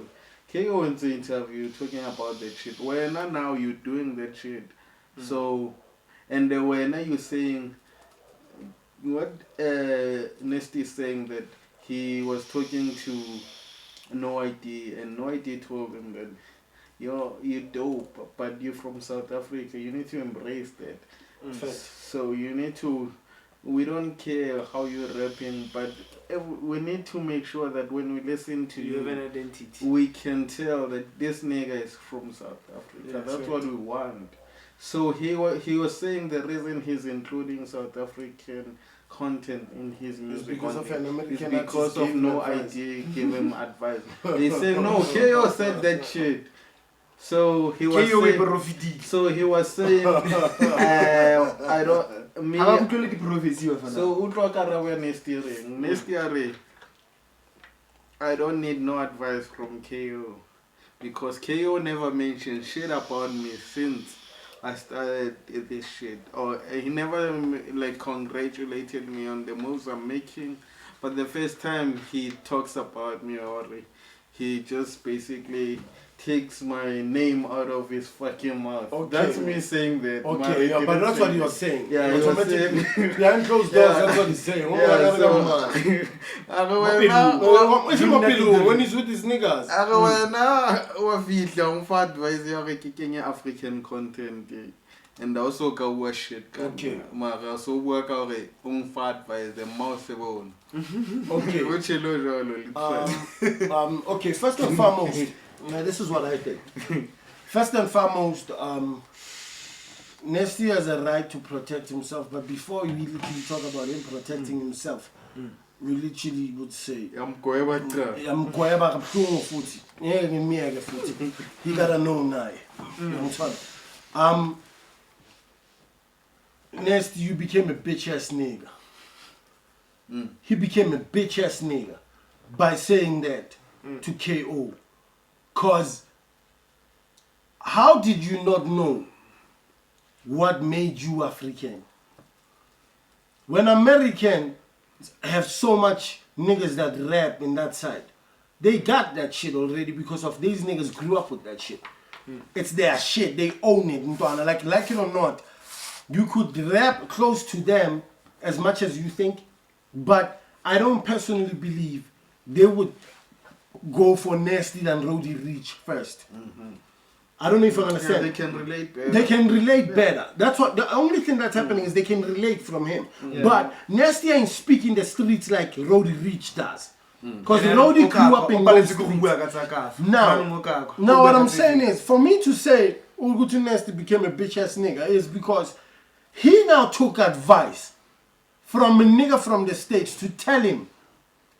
B: KO in the interview talking about that shit. When now you doing that shit, so and when you saying what Nesty saying that he was talking to No ID and No ID told him that you're dope, but you're from South Africa. You need to embrace that. So you need to. We don't care how you're rapping, but we need to make sure that when we listen to you,
C: have an identity.
B: We can tell that this nigga is from South Africa. That's what we want. So he was saying the reason he's including South African content in his music
A: because of an American
B: is because of No ID give him advice. He said no. KO said that shit. So he was saying. So he was saying, I don't. Me. So Nesty, I don't need no advice from KO because KO never mentioned shit about me since I started this shit, or he never like congratulated me on the moves I'm making. But the first time he talks about me, or he just basically takes my name out of his fucking mouth. Okay. That's me saying that.
A: Okay, yeah, but that's what he was saying.
B: Yeah, he was saying.
A: Behind closed doors, that's what he's saying. When he's with his niggas.
B: African content. And also go shit.
A: Okay.
B: So work out by the mouse.
A: Okay. Okay, first and foremost, this is what I think. First and foremost, Nesty has a right to protect himself, but before we literally talk about him protecting himself, we literally would say, he gotta know now. Nesty, you became a bitch ass nigga. He became a bitch ass nigga by saying that to KO. Cause how did you not know what made you African? When Americans have so much niggas that rap in that side, they got that shit already because of these niggas grew up with that shit. It's their shit, they own it. Like it or not, you could rap close to them as much as you think, but I don't personally believe they would go for Nesty than Roddy Ricch first. I don't know if you understand.
B: Yeah, they can relate better.
A: They can relate better. That's what the only thing that's happening is they can relate from him. But Nesty ain't speaking the streets like Roddy Ricch does. Because Roddy grew up in those streets. Now what I'm saying is, for me to say Uguti Nesty became a bitch ass nigga is because he now took advice from a nigga from the States to tell him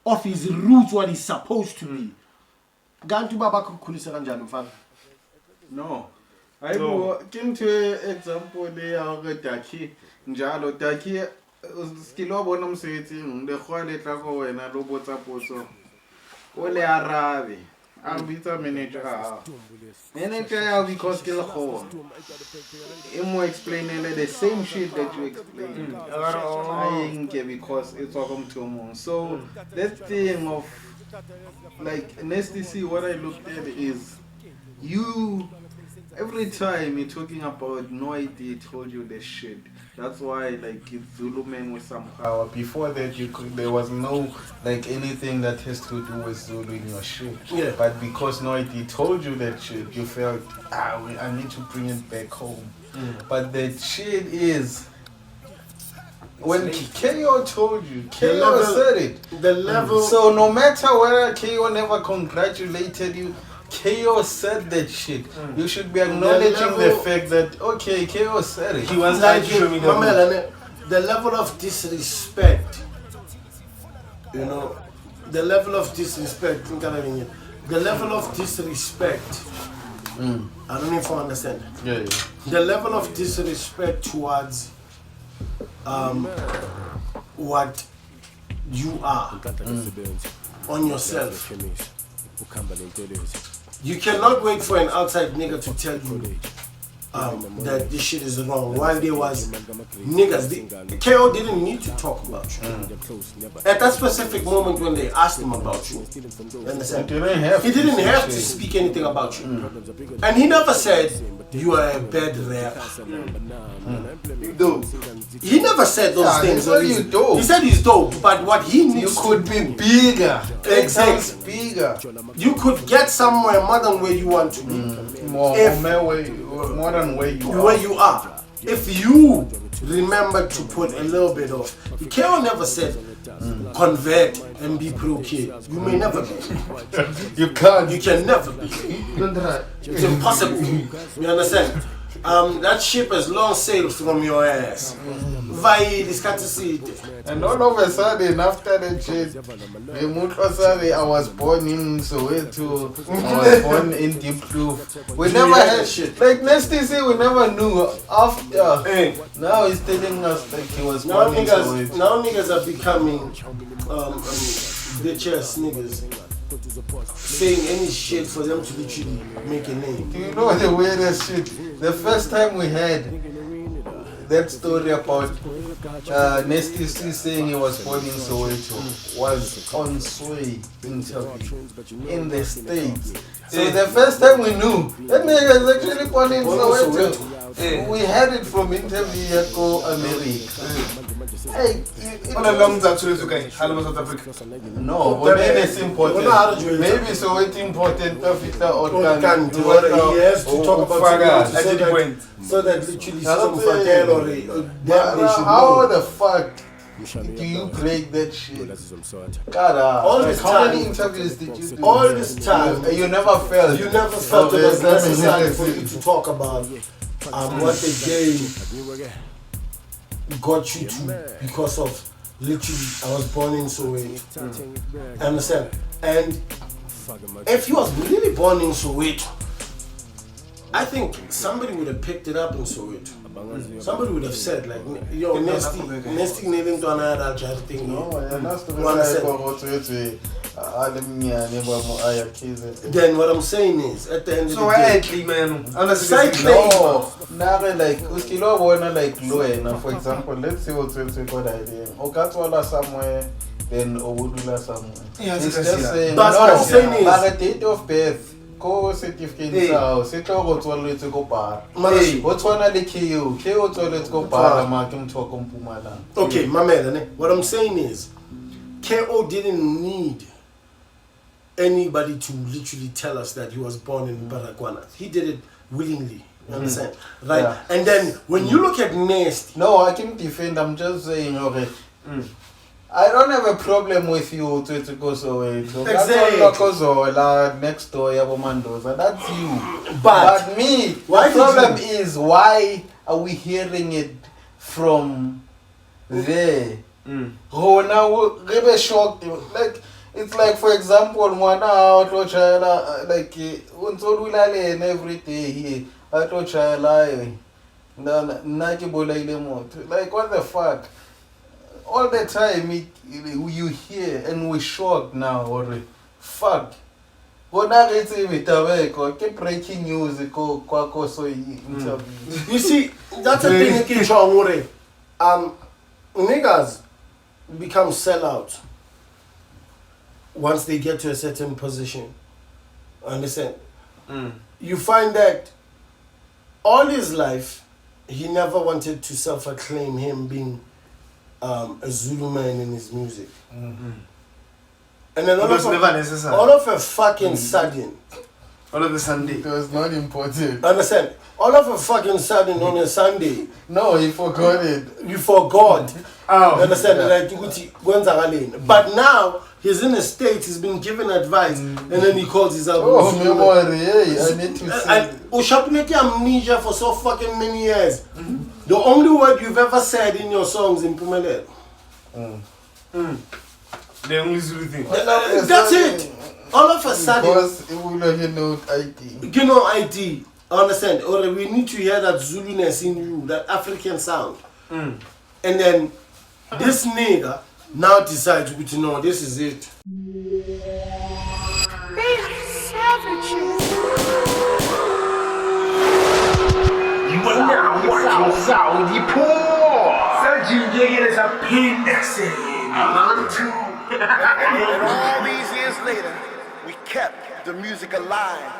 A: of his roots, what he's supposed to be. Gantu baba kukhulisa kanjani mfana?
B: No. Hayibo kimthe example le ya re Taki njalo Taki skilo bona msebenzi ngile khwale tla go wena lo botsa potso o le arabe arbiter manager ya because ke le go mo explainele the same shit that you explained I think because it's all come to mo. So that thing of like Nesty C, what I looked at is you every time you're talking about no idea told you this shit. That's why like Zulu men with some power. Before that there was no like anything that has to do with Zulu in your shit.
A: Yeah.
B: But because no idea told you that shit, you felt I need to bring it back home. But the shit is when KO told you, KO said it.
A: The level.
B: So no matter whether KO never congratulated you, KO said that shit. You should be acknowledging the fact that okay, KO said it.
C: He was like to show me
A: the level of disrespect. You know, the level of disrespect. The level of disrespect. I don't know if I understand.
B: Yeah.
A: The level of disrespect towards what you are on yourself. You cannot wait for an outside nigga to tell you that this shit is wrong. While there was niggas, KO didn't need to talk about you. At that specific moment when they asked him about you, understand? He didn't have to speak anything about you. And he never said, you are a bad rapper. He never said those things. He said he's dope, but what he needs
B: you could be bigger.
A: Exactly.
B: Bigger.
A: You could get somewhere more than where you want to be.
B: More than where you are.
A: If you remember to put a little bit of, KO never said convert and be pro kid. You may never be.
B: You can't.
A: You can never be. It's impossible. You understand? That ship has long sailed from your ass.
B: And all of a sudden, after that shit, I was born in Soweto, I was born in Deep Blue. We never had shit. Like Nesty C, we never knew. After, now he's telling us like he was born in Soweto.
A: Now niggas are becoming bitch ass niggas. Saying any shit for them to literally make a name.
B: Do you know the weirdest shit? The first time we had that story about Nesty C saying he was born in Soweto was on Sway interview in the States. So the first time we knew that nigga is actually born in Soweto. We had it from interview at Go America. Hey,
C: on a long time to okay. South Africa.
B: No, but then it's important. Maybe so it's important to fit or can do what
A: he has to talk about so that literally some fatal or
B: how the fuck do you break that shit? God,
A: all this
B: how
A: time,
B: many interviews did you do?
A: All this time,
B: you never felt.
A: You never felt it was necessary for you to talk about what the game got you to because of literally I was born in Soweto. Understand? And if you was really born in Soweto, I think somebody would have picked it up in Soweto. Somebody would have said like, yo, Nesty needing to another thing.
B: No,
A: then what I'm saying is, at the end of the day,
C: man,
B: now like like Loena, for example, let's say what's good idea. Okatwala somewhere, then Obudula somewhere. It's just saying,
A: that's what I'm saying is,
B: by the date of birth, go certificate now, sit over to let's go bar. What's one of the KO to let's go bar, Markham to Kumpumala.
A: Okay, my man, what I'm saying is, KO didn't need anybody to literally tell us that he was born in Baragwana. He did it willingly. You understand? Right? Yeah. And then when you look at Nesty.
B: No, I can defend. I'm just saying, okay. I don't have a problem with you to go so
A: Exactly.
B: Next door Yabomandoza. That's you.
A: But
B: me,
A: why
B: the problem is why are we hearing it from there? Oh, now we're shocked. Like it's like, for example, one out like every day here. Like what the fuck? All the time you hear and we shocked now or fuck. Breaking news
A: you see, that's a thing in Chongore. Niggas become sellouts once they get to a certain position. Understand? You find that all his life he never wanted to self-acclaim him being a Zulu man in his music. And then all of a fucking sudden,
C: all of a Sunday,
B: it was not important.
A: Understand? All of a fucking sudden on a Sunday.
B: No, he forgot it.
A: You forgot.
C: Oh.
A: Understand? But now he's in the States, he's been given advice, and then he calls his album.
B: Oh, memory, hey, I need to see.
A: And Ushapneki amnesia for so fucking many years. The only word you've ever said in your songs in Pumelel.
C: The only Zulu thing.
A: That's it. All of a sudden.
B: Because it will not know IT.
A: You know IT. Understand? Or we need to hear that Zuluness in you, that African sound. And then this nigga now decides to know this is it.
D: They are savages.
E: You are now watching Saudi Poor.
D: Sergio is a penis.
E: And all these years later, we kept the music alive.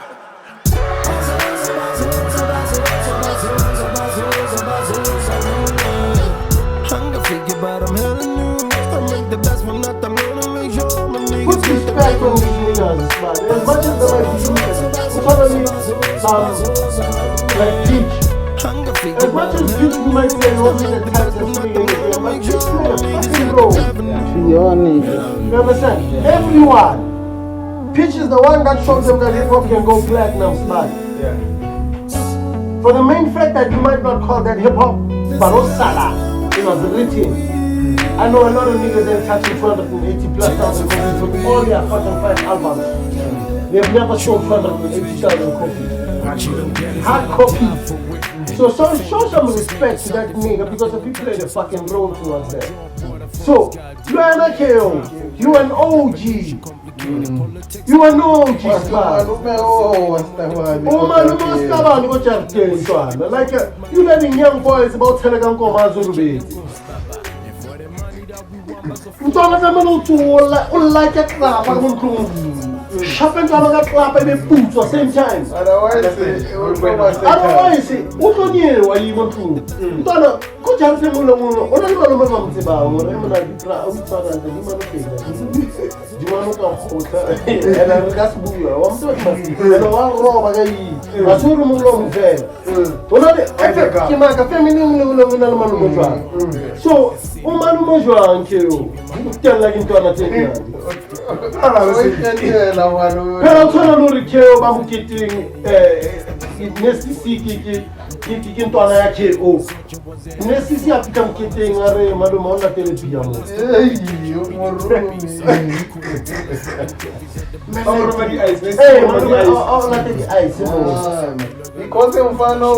D: Hunger figure, but I'm hella new. I make the best one that I'm gonna make sure my niggas
A: Put respect on these niggas, man. As much as they might be useless, like Peach. As much as Peach might say, oh, nigga, types of swinging, but Peach is a fucking bro. You understand? Everyone. Peach is the one that shows them that hip hop can go platinum, man. For the main fact that you might not call that hip hop, but Osala, it was written. I know a lot of niggas that touching 280 plus thousand copies with all their fucking 5 albums. They've never sold 280,000 copies. Hard copy. So show some respect to that nigga because if he played a fucking role towards that. So, you are an KO. You an OG. You are no OG star. Like you letting young boys about Telegram come as a baby. You don't have to like a clap. Shopping to another clap and a boot at the same time. Otherwise, what do you want to? You don't know. Go to the moon. What are you going to do? You want to come and I'm gas booler. I'm so happy. And I'm all again. I'm so so, tell like into another Pero sono loro che ho getting Nesty Cs che toana ya che o Nesty Cs apikam getting are maluma on la television. Because I'm fan of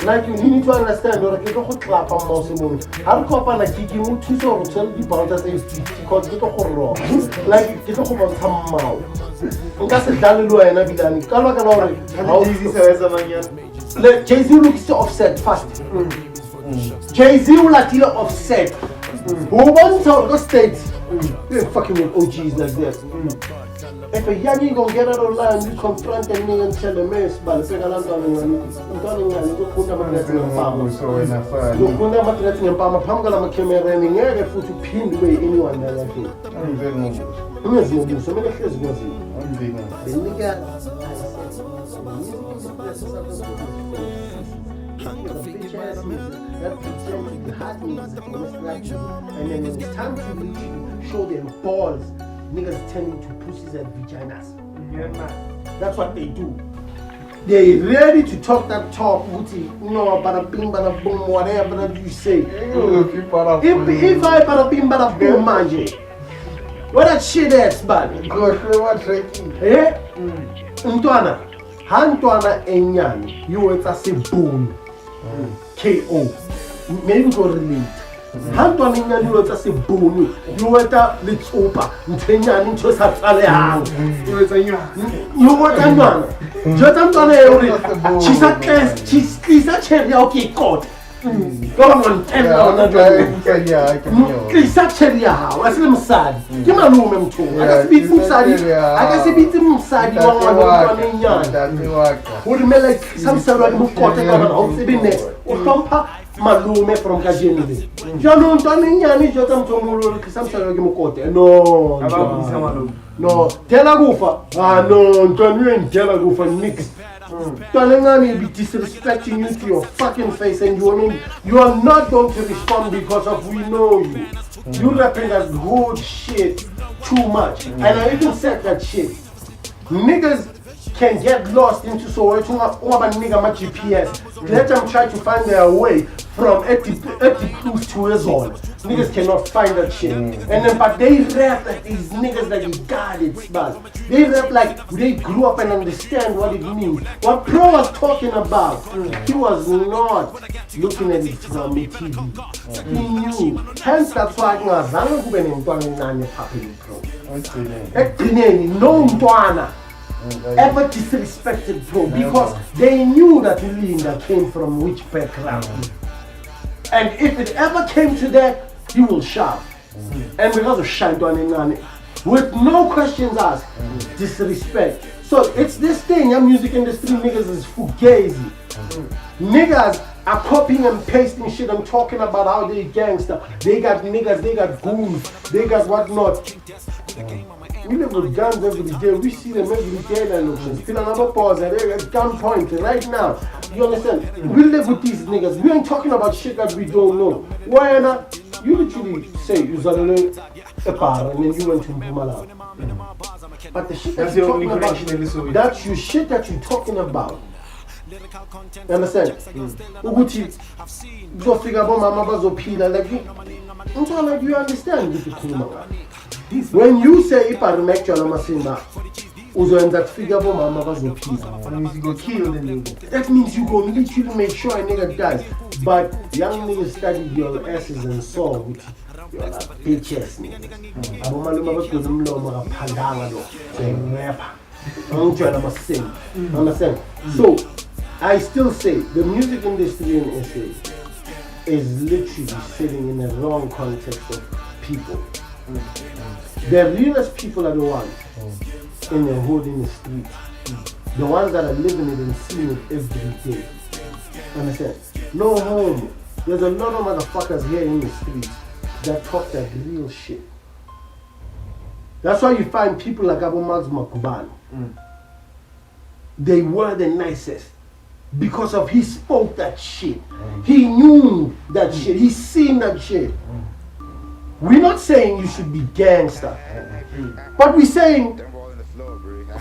A: like you need to understand or ke go clap am mo se mo ha re kopa na ke mo thuso go tsela di bounce tsa because ke go ro like ke go bontsha mmao nka se dlale lo wena bilani ka lo ka lo re Jay-Z se wetsa manya le Jay-Z looks to offset fast Jay-Z will atila offset who wants to state fucking with OGs like this. If a young nigga gonna get out of line, you confront the nigga and tell the mess, but the I'm telling you, you couldn't have let me farm. You couldn't have let me farm. I'm gonna make him a running area for to pin the way anyone that like him. I'm very much. I'm not going to so many things. bitch ass music that pretends to be hot music on the scratch. And then when it's time to really show them balls, niggas turn into pussies and vaginas. That's what they do. They ready to talk that talk, bada bing, bada boom, whatever that you say. If I bada bing, bada boom, manje. What that shit ass, man? Eh? Ntwana. Hantwana enyani. You were a say boom. K.O. Maybe go relate. Hantwana enyani you were a say boom. You were a little opa. Ntenyani nto sa tsale hang. You were a nyana. Jotantwana euri. She's a cherry okay god. Go on, tell Krisa Cheria, what's the Msad? Give me a room to. I can beat Msadi. I can beat Msadi. Would me like some sort of cotton on an house in there. Or Tompa Malume from Kajini. John Tony, Jotam Tomuro, some sort of cotton. No, Telagufa. Ah, no, Tony and Telagufa Nick. Talengani be disrespecting you to your fucking face, and you are not going to respond because of we know you. You rapping that good shit too much, and I even said that shit. Niggas can get lost into so it's not over nigga my GPS. Let them try to find their way from Eti Cruz to Ezon. Niggas cannot find that shit. And then but they rap like these niggas like you got it, man. They rap like they grew up and understand what it means. What Pro was talking about, he was not looking at it from the TV. He knew. Hence that's why I was happy Pro. No Ntwana ever disrespected Pro because they knew that Linda came from which background. And if it ever came to that, he will shout. And because of Shantwana with no questions asked, disrespect. So it's this thing, your music industry niggas is fugazi. Niggas are copying and pasting shit and talking about how they gangster. They got niggas, they got goons, they got whatnot. We live with guns every day. We see them every day. Still another pause. They're at gunpoint right now. You understand? We live with these niggas. We ain't talking about shit that we don't know. Why not? You literally say you learn a car and then you went to Mpumalanga. But the shit that you're talking about, that's your shit that you're talking about. You understand? Uguti, go figure out my mama's opinion. Like you understand when you say if I make you Masimba, that figure out my mama's opinion. That means you go kill the nigga. That means you go literally make sure a nigga dies. But young niggas study your asses and saw with your bitch ass niggas. I'm trying to sing. Understand? So I still say the music industry in SA is literally sitting in the wrong context of people. The realest people are the ones in the hood in the street. The ones that are living it and seeing it every day. Understand? No home. There's a lot of motherfuckers here in the streets that talk that real shit. That's why you find people like Abu Max Makubani. They were the nicest. Because of he spoke that shit. He knew that shit. He seen that shit. We're not saying you should be gangster. But we're saying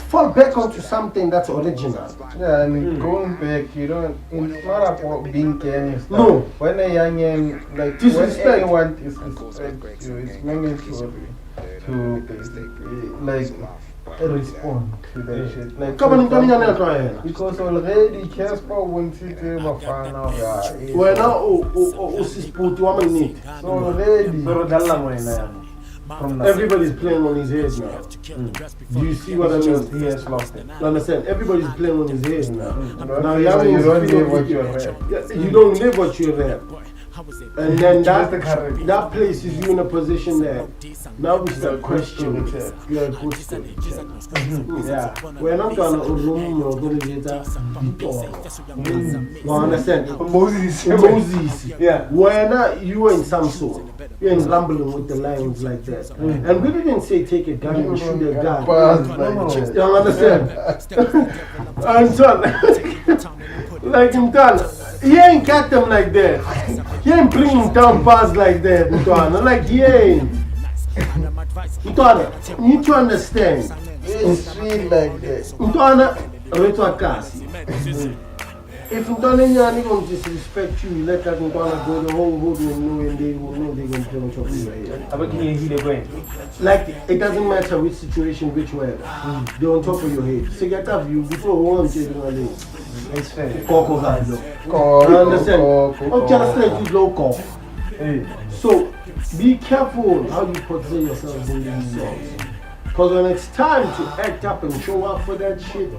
A: fall back onto something that's original.
B: Yeah, I mean, going back, you don't, it's not about being gangster.
A: No.
B: When a young man, like,
A: Disrespect.
B: when anyone disrespect you, it's mandatory to, like, respond to that shit. Like, because already Casper wants it to have a fan of that.
A: Well, now, so already, everybody's playing on his head now. Do you see what I mean?
B: He has lost it.
A: You understand? Everybody's playing on his head now. Now,
B: you don't live what you rap.
A: You don't live what you rap. And then that places you in a position that now we start questioning. You are a good story. Yeah. We're not going to room or go to you understand? Moses. Yeah. We're not, you were in Samsung. You're in rambling with the lions like that. And we didn't say take a gun and shoot a guy. You understand? And so, Like Mtana, he ain't got them like that. He ain't bringing down bars like that, Mtana. Like he ain't. Mtana, you need to understand.
B: It's sweet like that.
A: Mtana, retwa kasi. If Mtana Nyani gonna disrespect you, let that Mtana go, the whole hood will know and they will know they're gonna play on top of your head. Like, it doesn't matter which situation, which way. They're on top of your head. So get up you before one thing.
C: It's fair.
A: Coco guys, you understand? I'm just like you local. So be careful how you portray yourself in these songs. Because when it's time to act up and show up for that shit,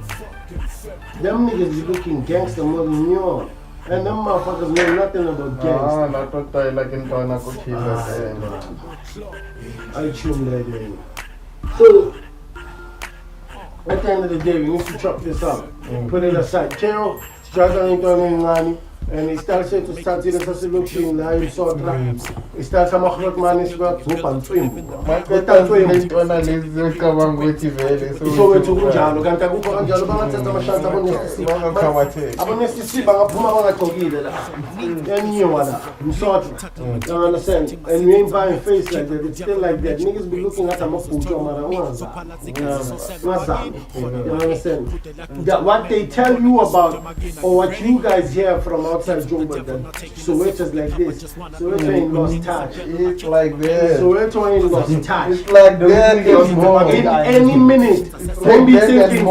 A: them niggas be looking gangster more than you. And them motherfuckers know nothing about gangster.
B: Not what I like in Tana
A: I tune that in. So, at the end of the day, we need to chop this up. Put it aside. Kero, struggle in Tony and he starts to start in the solution, like Sotra. He starts a machlot man is about to open swim. So we're to Jalo, and Tabu and Jalo, but I'm a chance about Nesty Cs, but I'm a Kogida. And you are Sotra. You understand? And we ain't buying face like that, it's still like that. Niggas be looking at a Mafujo Marawanza. You understand? That what they tell you about, or what you guys hear from outside Jumbo, that Soweto like this. Soweto ain't lost touch.
B: It's like that.
A: Soweto ain't lost touch.
B: It's like that.
A: In any minute, don't be thinking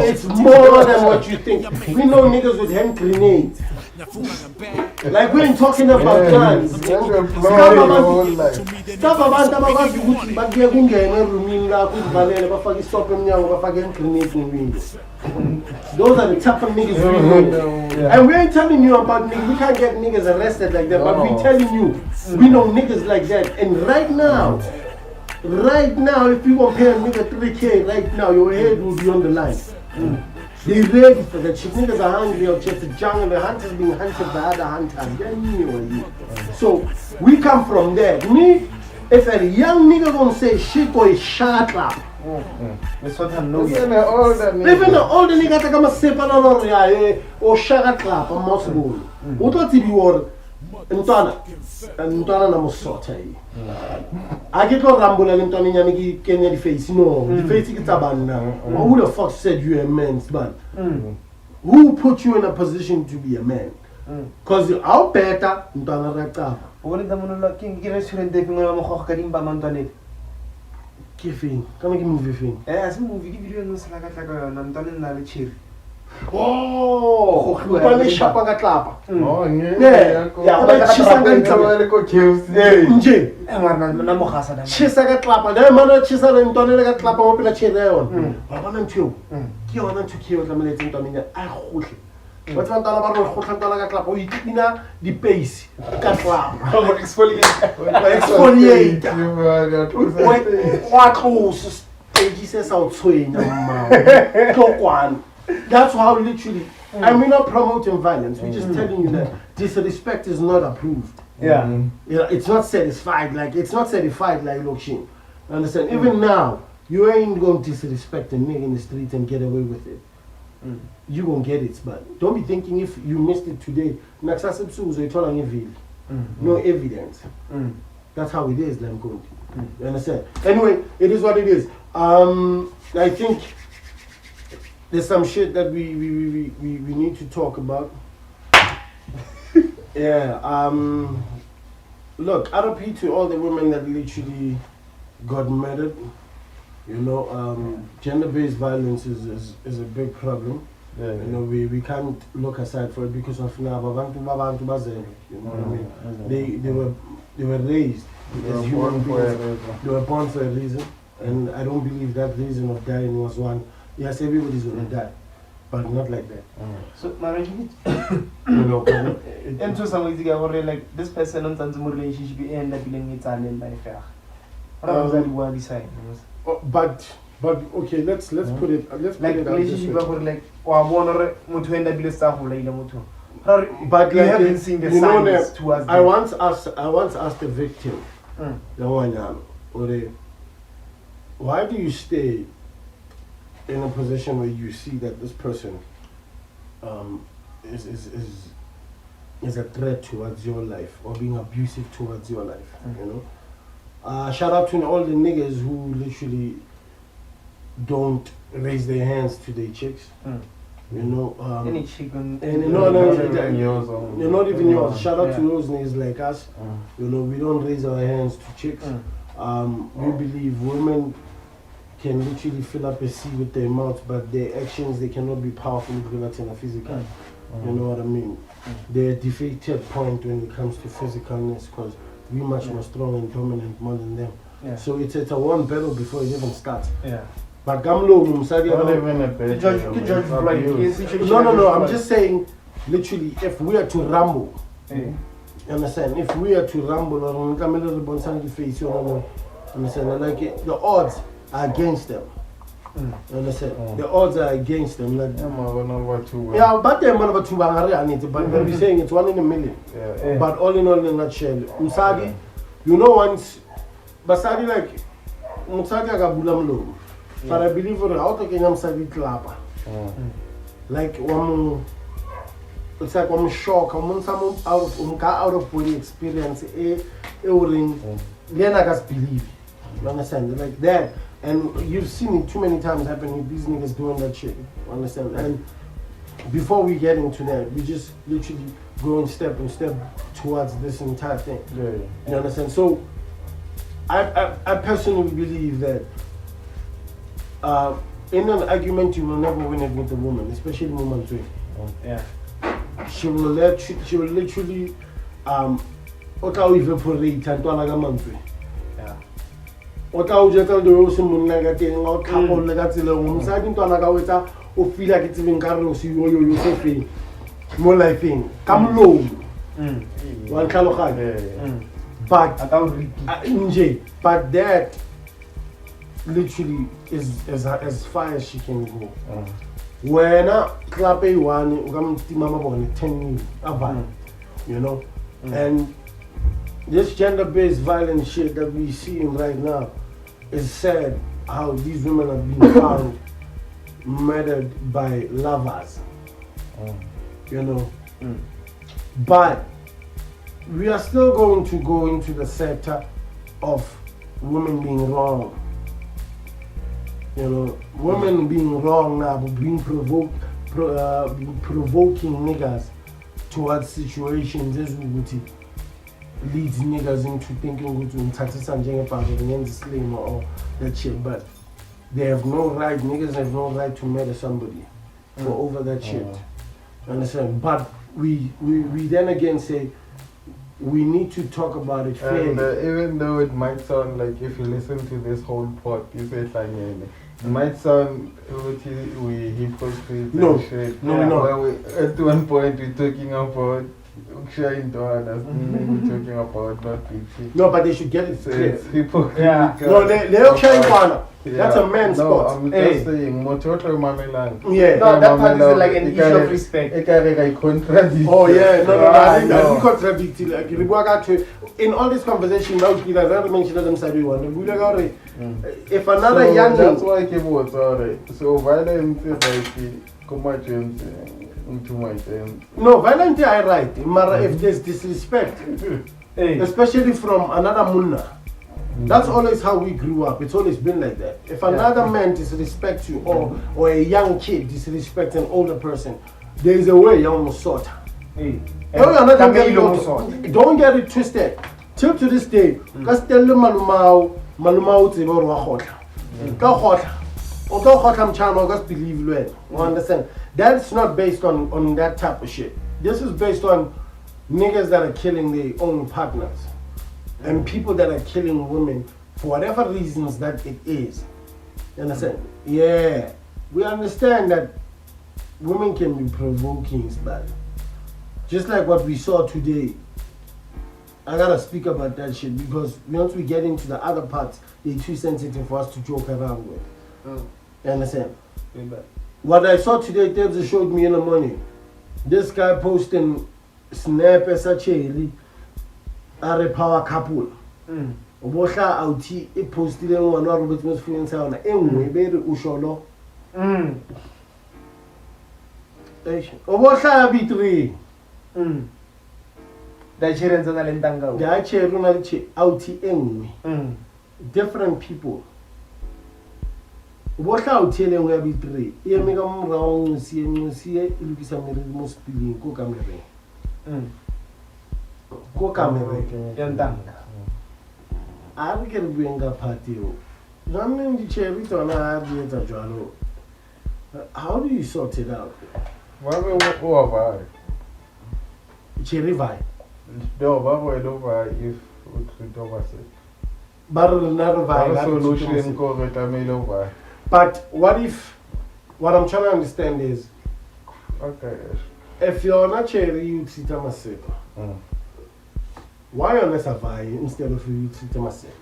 A: it's more than what you think. We know niggas with hand grenades. Like we ain't talking about guns. Stop abantu abakwazi ukuthi bakuye kungena erumini lakho uzivalele bafake istop emnyango bafake grenades in window. Those are the type of niggas we know. And we ain't telling you about niggas. We can't get niggas arrested like that, but we telling you we know niggas like that. And right now, if you gonna pay a nigga 3K right now, your head will be on the line. They ready for that shit. Niggas are hungry out here. The jungle, the hunters being hunted by other hunters. So we come from there. Me, if a young nigga gonna say shit or a shot up,
C: That's what I know.
B: Even the older
A: nigga take a sip or shot clap or mouse ball. What was it you were? Ntwana na musota hii. Akiko rambola ntwana nyamiki Kenya the face. No, the face is tabana. Who the fuck said you a man's man? Who put you in a position to be a man? Cause how better ntwana rakapa.
C: Wala damono la kingi restaurant de pinga mo khokh kadim ba mantane.
A: Kifin, kama ki movie fin.
C: As movie ki video no sala ka tlaka na ntwana na le chiri.
A: Oh, ntwana shapa ka tlapa.
B: Oh,
A: yeah, nje.
C: Na mo khasa da.
A: Chisa ka tlapa, da mana chisa le ntwana ka tlapa mo pela chireo. Ba bona ntho. Ke yona ntho ke yona mele ntwana nya a gohle. Ba tswa ntwana ba re go tlhantwana ka tlapa o itina di pace ka tlapa.
C: Go exfoliate.
A: Exfoliate. Wa close stage says out swing mama. Tlokwana. That's how literally, and we're not promoting violence, we're just telling you that disrespect is not approved.
C: Yeah.
A: It's not satisfied, like Lokshin. Understand? Even now, you ain't going to disrespect a nigga in the street and get away with it. You gonna get it, but don't be thinking if you missed it today, no evidence. That's how it is, Lamkund. You understand? Anyway, it is what it is. I think there's some shit that we need to talk about. Yeah. Look, RP to all the women that literally got murdered. You know, gender-based violence is a big problem.
B: Yeah.
A: You know, we can't look aside for it because of now. You know what I mean? They were raised as human beings. They were born for a reason, and I don't believe that reason of dying was one. Yes, everybody's gonna die, but not like that.
C: So, marriage,
A: You know,
C: into some ways, like this person on some relationship end up being Italian life.
A: but okay, let's put it. Let's
C: like
A: put it
C: relationship like mutu enda bile staff like mutu.
A: But
C: you
A: like
C: haven't seen the
A: you know
C: signs
A: that
C: towards
A: I once asked the victim, why do you stay in a position where you see that this person is a threat towards your life or being abusive towards your life. You know. Shout out to all the niggas who literally don't raise their hands to their chicks. You know,
C: any chicken.
A: Not even yours. Shout out to those niggas like us. You know, we don't raise our hands to chicks. We believe women can literally fill up a sea with their mouth, but their actions, they cannot be powerful equivalent in a physical. You know what I mean? They're a defeated point when it comes to physicalness, because we're much more strong and dominant more than them. So it's a one battle before it even starts. But Gamlo,
B: Not even a bit.
A: no, I'm just saying, literally, if we are to rumble, you understand? If we are to rumble, or understand? Like the odds are against them. You understand? The odds are against them. Like, but they're number 2, but we're saying it's 1 in a million. But all in all, in a nutshell, Musadi, you know, once, Basadi like Musadi Agabulamlo. But I believe for out of Kenyam Sadi Klapa. Like it's like I'm shocked. I'm out of point experience. Then I just believe. You understand? Like that. And you've seen it too many times happen with these niggas doing that shit. You understand? And before we get into that, we just literally go step towards this entire thing. You understand? So I personally believe that in an argument you will never win it with the woman, especially woman too. She will literally evaporate and to o jeta le o se monna ka teng o tlhapolle ka tsela o mosadi ntwana ka wetsa o feel like it's even karolo se yo se fe mo lifeng ka mlomo wa tlhaloganya but that literally is as far as she can go. Wena clap a one o ka mtima mabone 10 abana, you know. And this gender-based violence shit that we seeing right now is sad. How these women are being found murdered by lovers, you know. But we are still going to go into the sector of women being wrong. You know, women being wrong now, being provoking niggas towards situations as we leads niggas into thinking to slim or that shit, but they have no right, niggas have no right to murder somebody for over that shit. Understand? But we then again say we need to talk about it fairly.
B: And even though it might sound like, if you listen to this whole pod, you say it might sound we hypocrite.
A: No.
B: At one point we're talking about sharing dollars, we're talking about not beauty.
A: No, but they should get it clear.
B: It's hypocrite.
A: No, they're sharing dollars. That's a man's
B: no,
A: spot.
B: I'm just saying, Mototo Mamilan.
C: No, that part is like an issue of respect.
A: Oh yeah, no, you contradict it. Like, in all this conversation, I don't mention them side one. If another young
B: that's why I keep what's alright. So violence is like commercials into my terms.
A: No, violence I right. If there's disrespect, especially from another munna. That's always how we grew up. It's always been like that. If another man disrespects you or a young kid disrespects an older person, there is a way you almost sort. Don't get it twisted. Till to this day, because tell them malumau to just believe it. You understand? That's not based on that type of shit. This is based on niggas that are killing their own partners. And people that are killing women for whatever reasons that it is. You understand? Yeah. We understand that women can be provoking, but just like what we saw today, I gotta speak about that shit because once we get into the other parts, they're too sensitive for us to joke around with. You understand? What I saw today, Debs showed me in the morning. This guy posting snap as a chili. Are a power couple. Obosha outi e posted one or Robert was feeling sound. Very usholo. Obohlala B3.
C: Da chereng tsa le ntanga o.
A: Ya che rona le che out engwe. Different people. Obohlala o theleng ya B3. E eme ka morao ngsi ilukisa mere mo spilling ko kamere. Ko kamere
C: ya ntanga.
A: A re ke re bueng ka party o. Jamming di cherry tsona a di etsa jwalo. How do you sort it out?
B: What over?
A: Cherry vibe.
B: No, but over if it over say. Solution over.
A: But what I'm trying to understand is,
B: okay,
A: if you're not cherry, you sit maseko. Why on a survive instead of you sit maseko?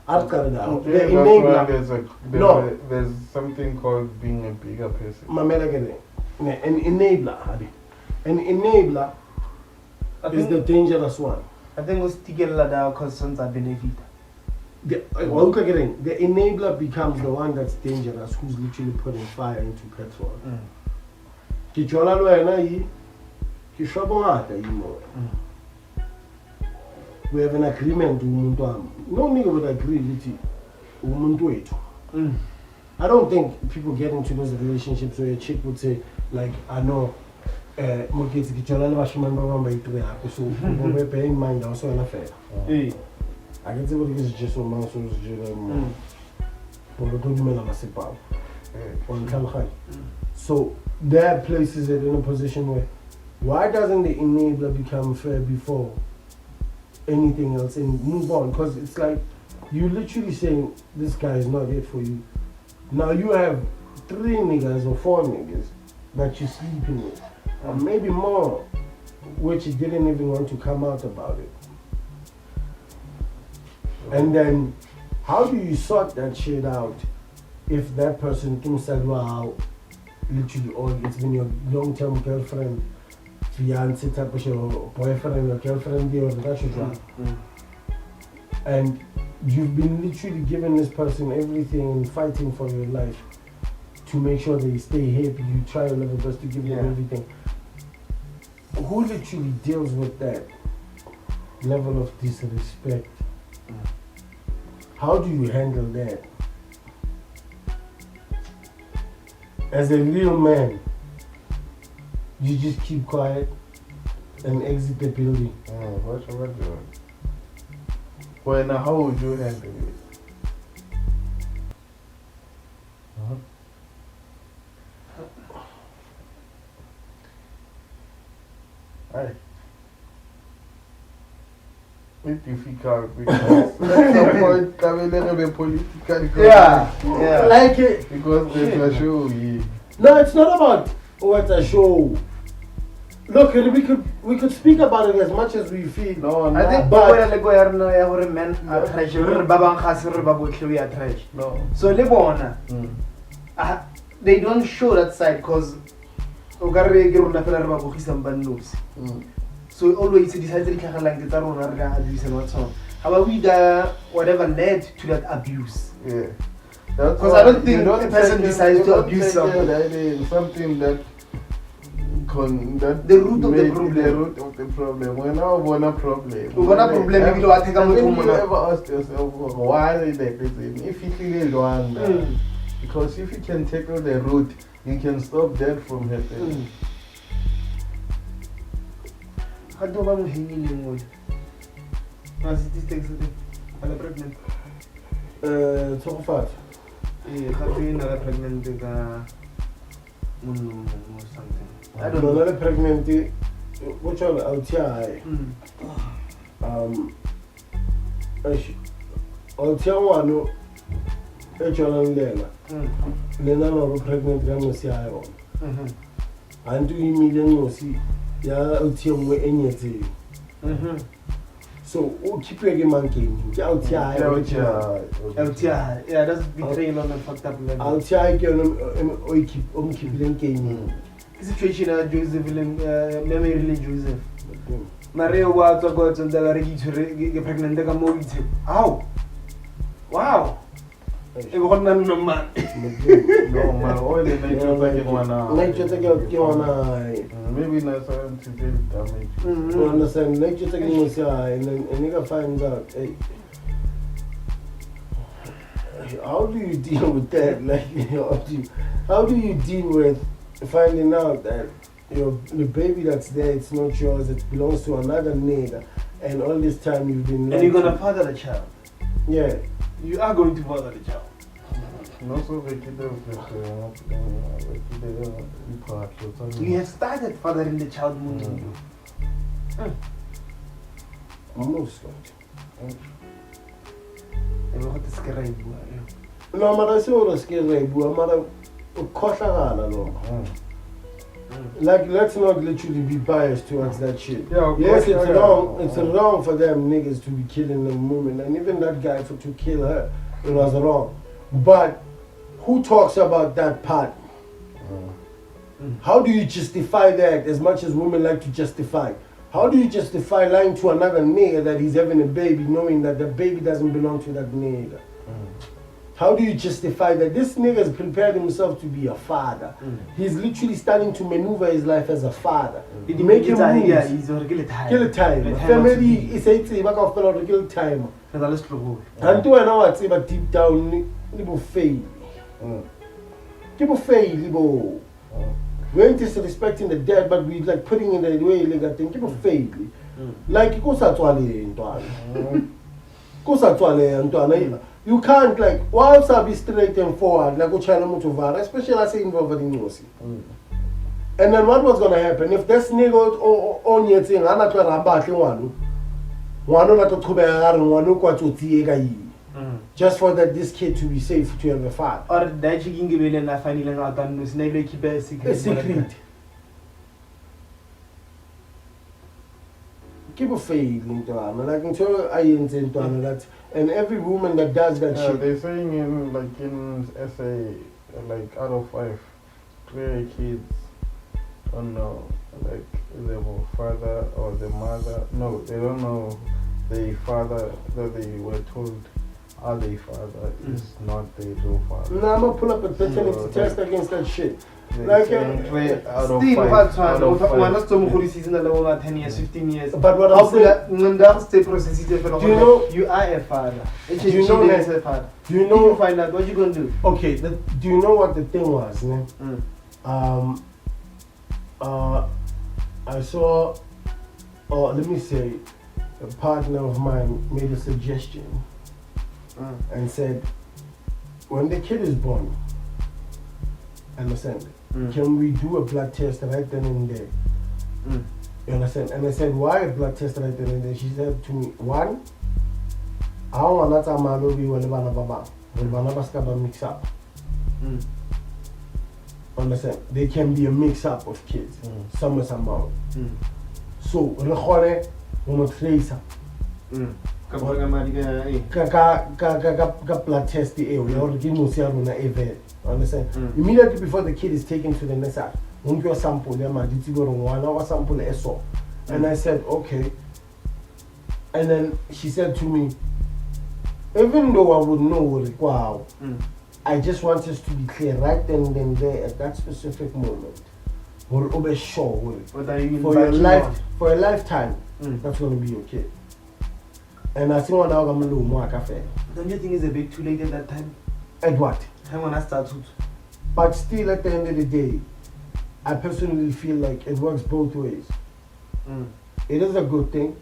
A: I've got it out. The enabler.
B: There's something called being a bigger person.
A: An enabler. An enabler is the dangerous one.
C: I think we'll stick it like because sons are benefit.
A: The enabler becomes the one that's dangerous, who's literally putting fire into petrol. We have an agreement. No nigga would agree with it. I don't think people get into those relationships where a chick would say, like, I know, so we're paying mind also an affair. I can say what it is just so man so there are places that are in a position where why doesn't the enabler become fair before anything else and move on? Because it's like you literally saying this guy is not it for you. Now you have 3 niggas or 4 niggas that you're sleeping with, or maybe more, which you didn't even want to come out about it. And then, how do you sort that shit out if that person thinks that, wow, literally, or it's been your long-term girlfriend, fiance type of shit, or boyfriend or girlfriend, or that shit, and you've been literally giving this person everything and fighting for your life to make sure they stay happy. You try your level best to give them everything. Who literally deals with that level of disrespect? How do you handle that? As a real man, you just keep quiet and exit the building.
B: What you doing? Well, now how would you handle it? Aye. It's difficult because at some point I will never be political.
A: Yeah. Like it.
B: Because there's a show.
A: No, it's not about what's a show. Look, we could speak about it as much as we feel.
B: No,
C: I think but men are trash.
B: No.
C: So they don't show that side because so always decide to how about we whatever led to that abuse?
B: Yeah.
C: Because I don't think a person decides to abuse
B: something that
C: the root of the problem.
B: The root of the problem. When I want a problem.
C: Have you
B: ever asked yourself why they like this? If you feel one, because if you can tackle the root, you can stop that from happening.
C: How do I hanging with? I'm pregnant.
A: So far.
C: Pregnant something.
A: I don't know. Pregnant. Which one? Out here. Out here one. Actually, Lena. Lena was pregnant. I was here. And do immediately see. Yeah, out here we anything. So, keep your monkey. Out here.
C: Yeah, that's betrayal on a fucked up level.
A: Out here, keep linking.
C: Situation at Joseph, memory Joseph. Maria was a god and the ready to get pregnant. Ow! Wow! go on no man.
B: No, man, all the
A: nature take out
B: maybe not scientific damage.
A: you understand? Nature take out and nigga finds out, hey, how do you deal with that? Like, how do you deal with finding out that the baby that's there, it's not yours, it belongs to another nigga, and all this time you've been.
C: And you're gonna father the child.
A: Yeah.
C: You are going to father the child. You have started fathering the child.
A: Almost.
C: No,
A: No, but I say what scary, but like, let's not literally be biased towards that shit.
B: Yeah,
A: yes, it's wrong. It's wrong for them niggas to be killing the woman, and even that guy to kill her, it was wrong. But who talks about that part? How do you justify that? As much as women like to justify, how do you justify lying to another nigga that he's having a baby, knowing that the baby doesn't belong to that nigga? How do you justify that? This nigga's prepared himself to be a father. He's literally starting to maneuver his life as a father. Make him moves.
C: Yeah, he's already
A: Kill a time. Family is a thing. I can feel out kill time. And do I know what's about deep down? People fail. People fail. People. We ain't disrespecting the dead, but we like putting in the way like I think people fail. Like go you can't like whilst I be straight and forward like go China Motovara, especially I say involved in Nosi. And then what was gonna happen if this nigga on your thing, I'm not gonna just for that this kid to be safe to have a father.
C: Or that you can give it and I find it out and never keep a secret.
A: A secret. Keep a faith into them. And I can tell I intend to that. And every woman that does that shit.
B: They're saying in essay, like out of 5, 3 kids don't know like the father or the mother. No, they don't know the father that they were told are their father is not their real father.
A: No, I'm gonna pull up a paternity test against that shit.
B: Like
A: out
B: of 5.
C: Season 10 years, 15 years.
A: But what I'm saying,
C: you are a father.
A: Do you know that? Do you know?
C: Find out what you gonna do?
A: Okay, do you know what the thing was? Ne? I saw, or let me say, a partner of mine made a suggestion and said, when the kid is born, understand? Can we do a blood test right then and there? You understand? And I said, why a blood test right then and there? She said to me, 1, I don't want to mix up. Understand? There can be a mix up of kids, some amount. So, we trace blood test understand? Immediately before the kid is taken to the NSA, sample and I said, okay. And then she said to me, even though I would know, wow, I just want us to be clear right then and there at that specific moment. We'll be sure for your life, for a lifetime, that's going to be your kid. And I think one hour I'm going to do more cafe.
C: Don't you think it's a bit too late at that time?
A: At what?
C: Time when I started.
A: But still, at the end of the day, I personally feel like it works both ways. It is a good thing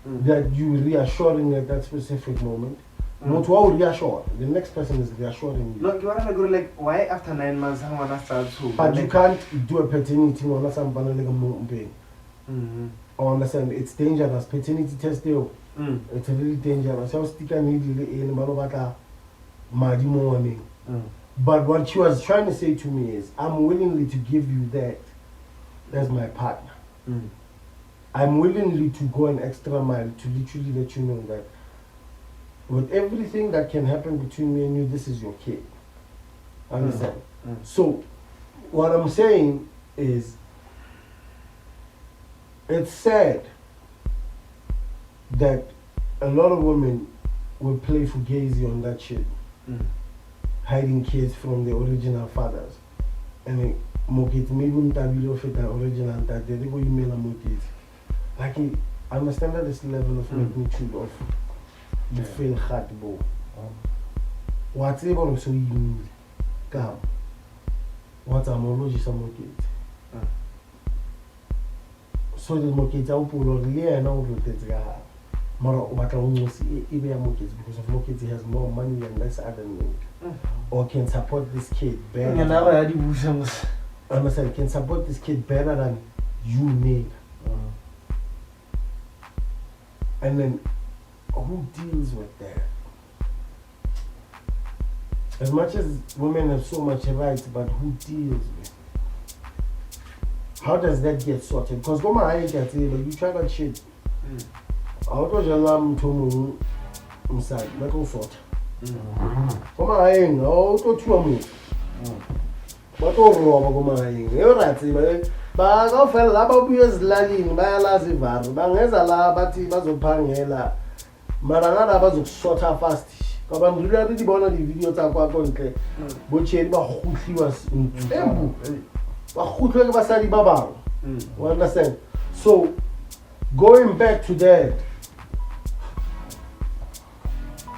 A: that you reassuring at that specific moment. Not what would reassure. The next person is reassuring you.
C: No, you want to go like, why after 9 months I want to start to?
A: But you can't do a paternity or something. I understand it's dangerous. Paternity test though. It's really dangerous. I was stick a needle in morning. But what she was trying to say to me is, I'm willingly to give you that as my partner. I'm willingly to go an extra mile to literally let you know that with everything that can happen between me and you, this is your kid. Understand? So, what I'm saying is, it's sad that a lot of women will play fugazi on that shit. hiding kids from the original fathers. And then Mokit maybe untabilo fit the original that they go email a Mokit. Like I understand that this level of magnitude of the fail hard bo. What's able so you come. What's homology some Mokit. So the Mokit out pull or yeah now look at the Mara because of Mokit he has more money and less other than or can support this kid better. Understand? Can support this kid better than you need. And then who deals with that? As much as women have so much rights, but who deals with? How does that get sorted? Because I can say you try that shit. Out of your lamb to inside, let go sort. Come on, out of 2 minutes. What over you're right, but I fell about years lagging by a lazivar, Bangeza la bati bazo pangela, Marana bazo shorter fast. Come on, really born the video takwa konke, but she was in Tembu. Who Basari Baba? You understand? So, going back to that,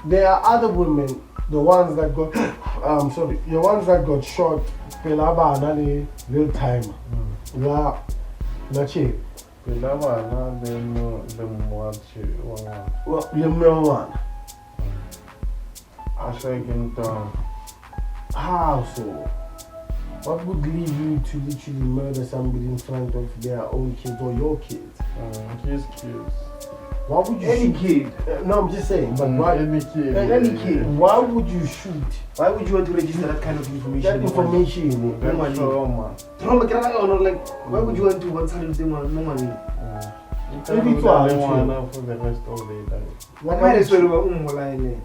A: there are other women, the ones that got, the ones that got shot, Pelaba and real time. La, Nachi.
B: Pelaba and then one.
A: Well, you know one.
B: I shaking down.
A: How so? What would lead you to literally murder somebody in front of their own kids or your kids?
B: His kids.
A: Why would you
C: Any
A: shoot?
C: kid.
A: No, I'm just saying. But why?
B: Any kid.
C: Any kid.
A: Why would you shoot
C: Why would you want to register that kind of information?
A: that information?
B: That's trauma.
C: Why would you want to want something with no money?
A: Maybe
B: You
A: for
B: can't
A: our
B: do that for the rest of their life.
A: Like
C: Might
A: I
C: as well line.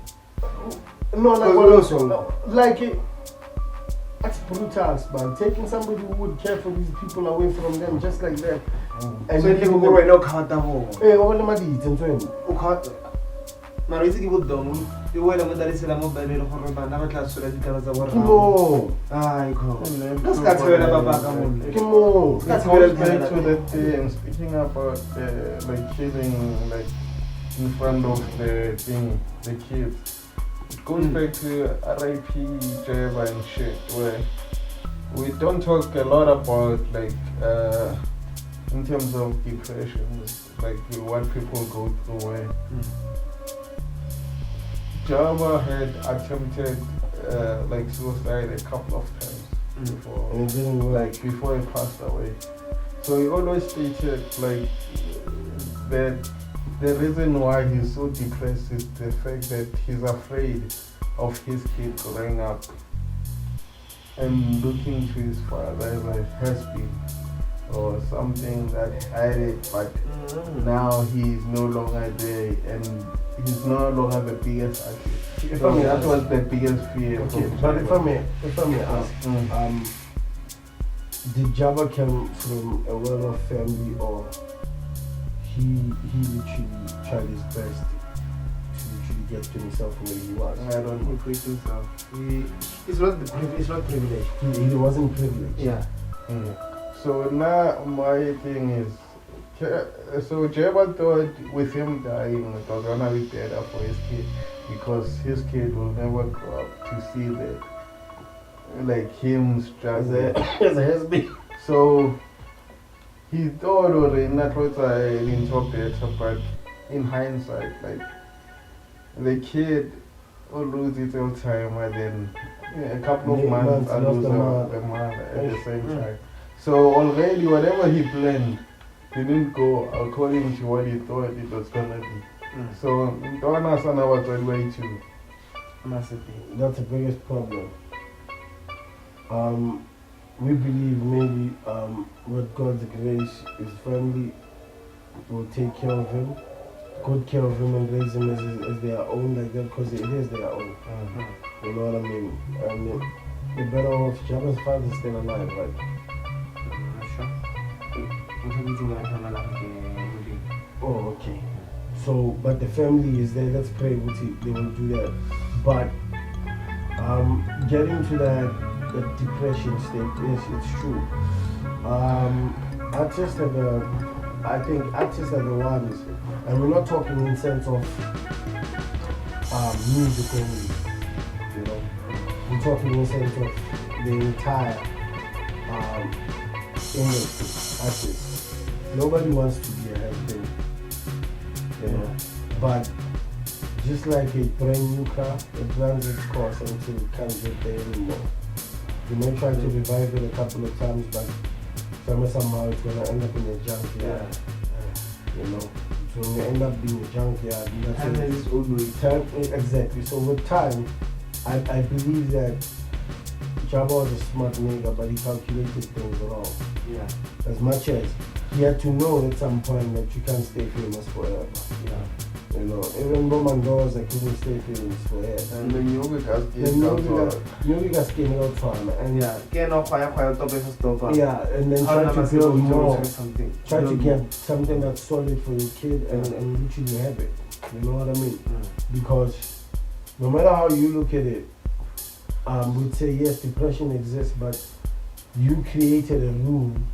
A: no, like
C: Because
A: also, like that's brutal, man. Taking somebody who would care for these people away from them just like that. And
C: So you go right now, can't
A: hey, all the money it's in front.
C: Mara itse ke bodong e wela mo darisela mo babelo gore bana ba tla sola ditaba tsa borra.
A: Kimo,
C: Ai kho. Ka ska tswela ba ba ka mo.
A: Kimo.
B: It goes back to the thing, speaking about like killing like in front of the kids. It goes back to RIP, Jeva and shit, where we don't talk a lot about like in terms of depression, like what people go through. Where Java had attempted like suicide a couple of times before,
A: And it didn't work.
B: like before he passed away. So he always stated like that the reason why he's so depressed is the fact that he's afraid of his kid growing up and looking to his father as a has-been or something that had it, but now he's no longer there and he's no longer the biggest artist. So that was the biggest fear.
A: Okay,
B: of
A: but
B: Java.
A: if I may ask, did Java come from a well-off family or he literally tried his best to literally get to himself from where he was?
B: I don't know.
C: Equate himself. It's not privilege.
A: He wasn't privileged.
C: Yeah.
B: So now my thing is, so Jeba thought with him dying it was gonna be better for his kid because his kid will never grow up to see that, like him struggle.
A: As a husband.
B: So he thought already that was into better, but in hindsight, like the kid will lose his whole time and then a couple of months and lose the mother at the same time. So already whatever he planned didn't go according to what he thought it was gonna be. So Donna Sana was on way to
C: Massively.
A: That's the biggest problem. We believe maybe with God's grace, his family will take care of him, good care of him and raise him as their own like that because it is their own. You know what I mean? And the better off, Jabba's father is still alive, right? Oh, okay. So, but the family is there. Let's pray with it. They will do that. But Getting to that depression state, yes, it's true. Artists are I think artists are the ones, and we're not talking in sense of music only, you know. We're talking in sense of the entire industry, artists. Nobody wants to be a has-been, you know. But just like a brand new car, it runs its course until it can't get there anymore. You may try to revive it a couple of times, but somehow it's gonna end up in a junkyard. You know, so when you end up being a junkyard, exactly. So with time, I believe that Jabba was a smart nigga, but he calculated things wrong.
C: Yeah.
A: As much as he had to know at some point that you can't stay famous forever.
C: Yeah.
A: You know, even Roman doors that couldn't stay famous forever.
B: And the music has
A: music has came out from and
C: yeah,
A: and then try to build more, try to get something that's solid for your kid and literally have it. You know what I mean? Because no matter how you look at it, we'd say yes, depression exists, but you created a room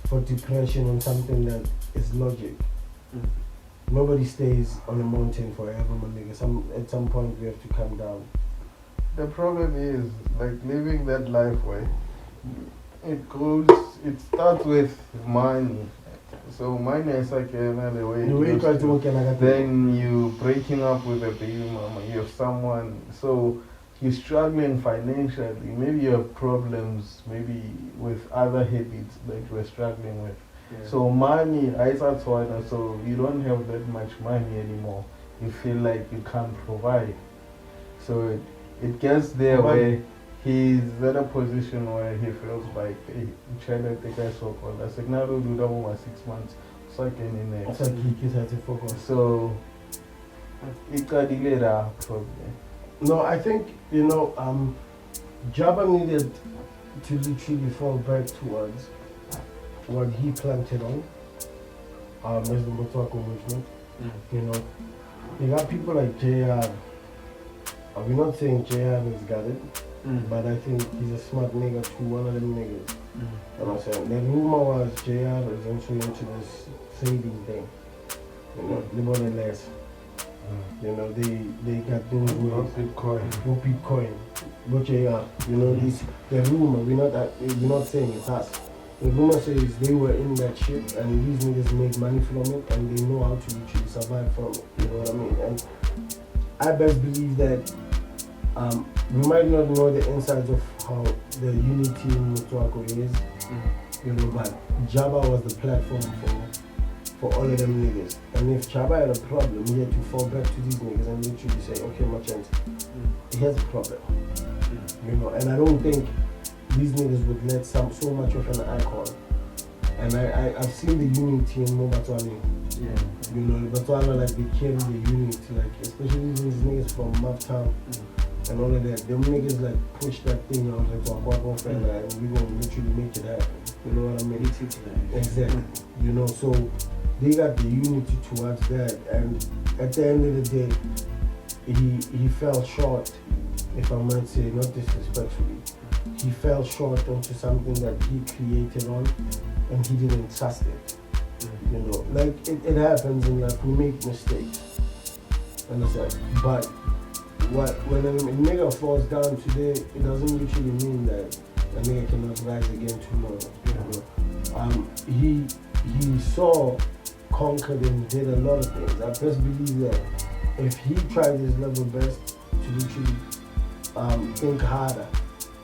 A: for depression on something that is logic. Nobody stays on a mountain forever, my nigga. At some point we have to come down.
B: The problem is, like, living that life way, it starts with money. So money is like another way.
A: You try to work
B: then you breaking up with a baby mama, you have someone, so you're struggling financially. Maybe you have problems, maybe with other habits that you're struggling with.
C: Yeah.
B: So money, so you don't have that much money anymore. You feel like you can't provide. So it gets there where he's at a position where he feels like, hey, child the guy so called. I said, now do that over 6 months. So I can in there. So it got delayed problem.
A: No, I think, you know, Jabba needed to literally fall back towards what he planted on, as the Motwako movement. You know, you got people like JR. We're not saying JR has got it, but I think he's a smart nigga too, one of them niggas. You know what I'm saying? The rumor was JR is also into this trading thing. You know, more or less. You know, they got things with Bitcoin, but JR. You know, the rumor. We're not saying it's us. The rumor says they were in that shit and these niggas made money from it and they know how to literally survive from it. You know what I mean? And I best believe that we might not know the insides of how the unity in Mutwako is, you know, but Jabba was the platform for all of them niggas. And if Jabba had a problem, he had to fall back to these niggas and literally say, okay, my chance, he has a problem. You know, and I don't think these niggas would let so much of an icon. And I've seen the unity in Mobatwani.
C: Yeah.
A: You know, Batwana, like, they carry the unity, like, especially these niggas from Maftown and all of that. Them niggas, like, push that thing out, like, and we gonna literally make it happen. You know what I mean? Exactly. You know, so they got the unity towards that, and at the end of the day, he fell short, if I might say, not disrespectfully. He fell short onto something that he created on, and he didn't trust it. You know, like it happens in life. We make mistakes. Understand? But when a nigga falls down today, it doesn't literally mean that a nigga cannot rise again tomorrow. You know? He saw, conquered, and did a lot of things. I just believe that if he tried his level best to literally think harder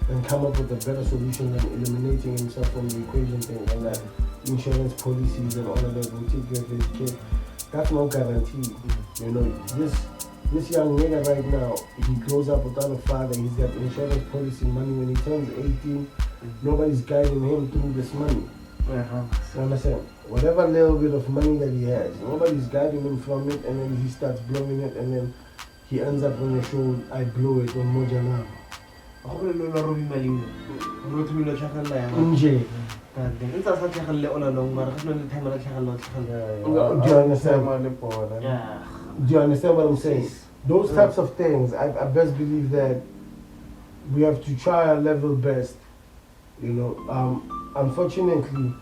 A: and come up with a better solution than eliminating himself from the equation thing and that insurance policies and all of that will take care of his kid, that's no guarantee. You know, this young nigga right now, he grows up without a father, he's got insurance policy money. When he turns 18, nobody's guiding him through this money. You understand? Whatever little bit of money that he has, nobody's guiding him from it, and then he starts blowing it, and then he ends up on the show, I blow it on Mojana. Nje.
C: Do you
A: understand? Do you understand what I'm saying? Those types of things, I best believe that we have to try our level best. You know, unfortunately,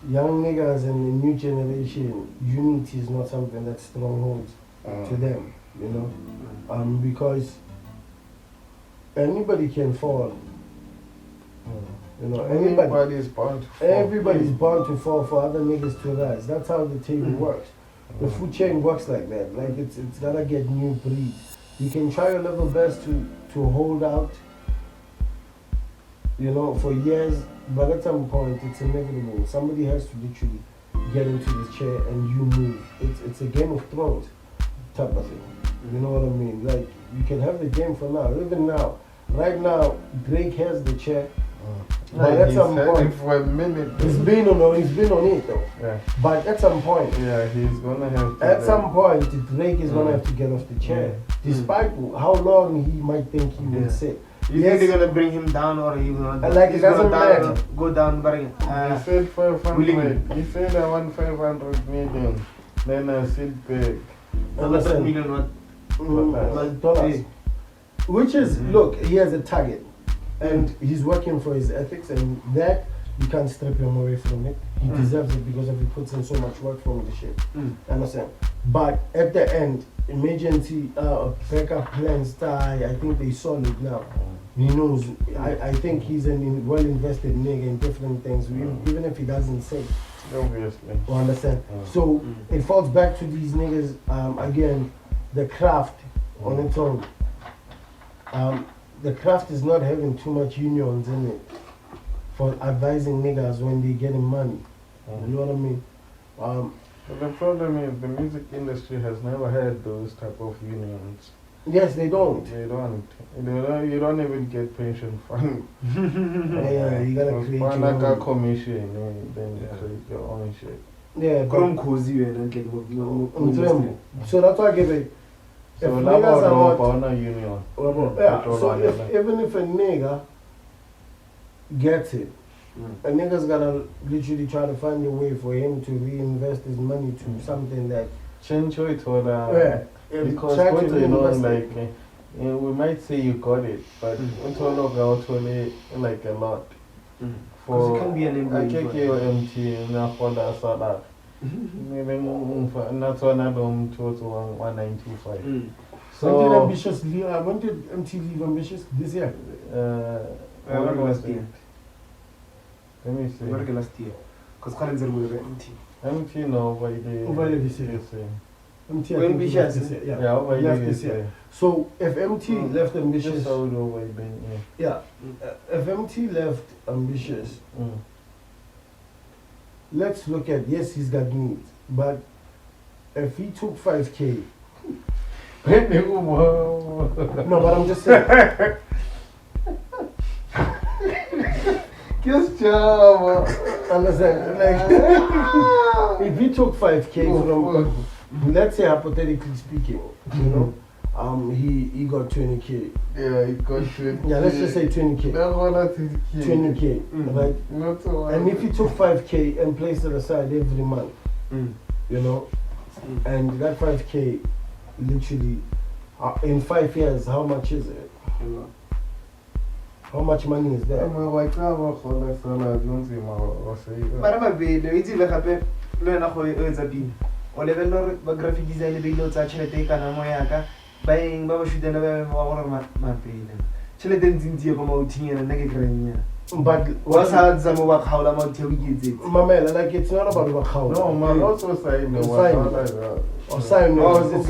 A: young niggas and the new generation, unity is not something that's strongholds to them. You know, because anybody can fall. You know, everybody's bound to fall for other niggas to rise. That's how the table works. The food chain works like that. Like it's gotta get new breed. You can try your level best to hold out, you know, for years, but at some point it's inevitable. Somebody has to literally get into the chair and you move. It's a Game of Thrones type of thing. You know what I mean? Like you can have the game for now. Even now, right now, Drake has the chair. But at some point,
B: for a minute,
A: he's been on it though.
B: Yeah.
A: But at some point,
B: he's gonna have to.
A: At some point, Drake is gonna have to get off the chair, despite how long he might think he will sit.
C: You think they're gonna bring him down or he will not?
A: Like it doesn't matter.
C: Go down, but
B: he said 500. He said I want 500 million. Then I sit back.
C: $100 million
A: dollars. Which is, look, he has a target. And he's working for his ethics, and that you can't strip him away from it. He deserves it because he puts in so much work from the shit. Understand? But at the end, emergency backup plans die. I think they solid now. He knows. I think he's a well invested nigga in different things, even if he doesn't say.
B: Obviously.
A: You understand? So it falls back to these niggas again. The craft on its own. The craft is not having too much unions in it for advising niggas when they getting money. You know what I mean?
B: But the problem is the music industry has never had those type of unions.
A: Yes, they don't.
B: They don't. You don't even get pension fund.
A: Yeah, you gotta create your
B: like a
A: own
B: commission, then you create your own shit.
A: Yeah, but so that's why I give it.
B: So
A: if niggas are not,
B: union.
A: So even if a nigga gets it, a nigga's gotta literally try to find a way for him to reinvest his money to something that
B: change it or because
A: try
B: what
A: to
B: you know,
A: reinvest
B: like we might say you got it, but it's all about like a lot.
C: For it can be an
B: employee. I MT na folder salad. Maybe not one of them 1925.
A: So when did MT leave Ambitious this year?
C: Last year.
B: Let me see.
C: Last year. Because currently we're MT.
B: MT no, by the
A: over this year. MT
C: Ambitious.
A: Yeah, over this year. So if MT left Ambitious, if MT left Ambitious. Let's look at, yes, he's got needs, but if he took 5K, no, but I'm just saying.
B: Just job.
A: Understand? Like, if he took 5K from, let's say hypothetically speaking, you know, he got 20K.
B: Yeah, he got 20K.
A: Yeah, let's just say 20K. 20K, right?
B: Not so
A: and if he took 5K and placed it aside every month, you know, and that 5K literally, in 5 years, how much is it? How much money is that?
C: graphic design buying Baba should never my but what's hard some work how about till we get it?
A: Mamela, like it's not about work how.
B: No, man, also saying no,
A: or sign no, it's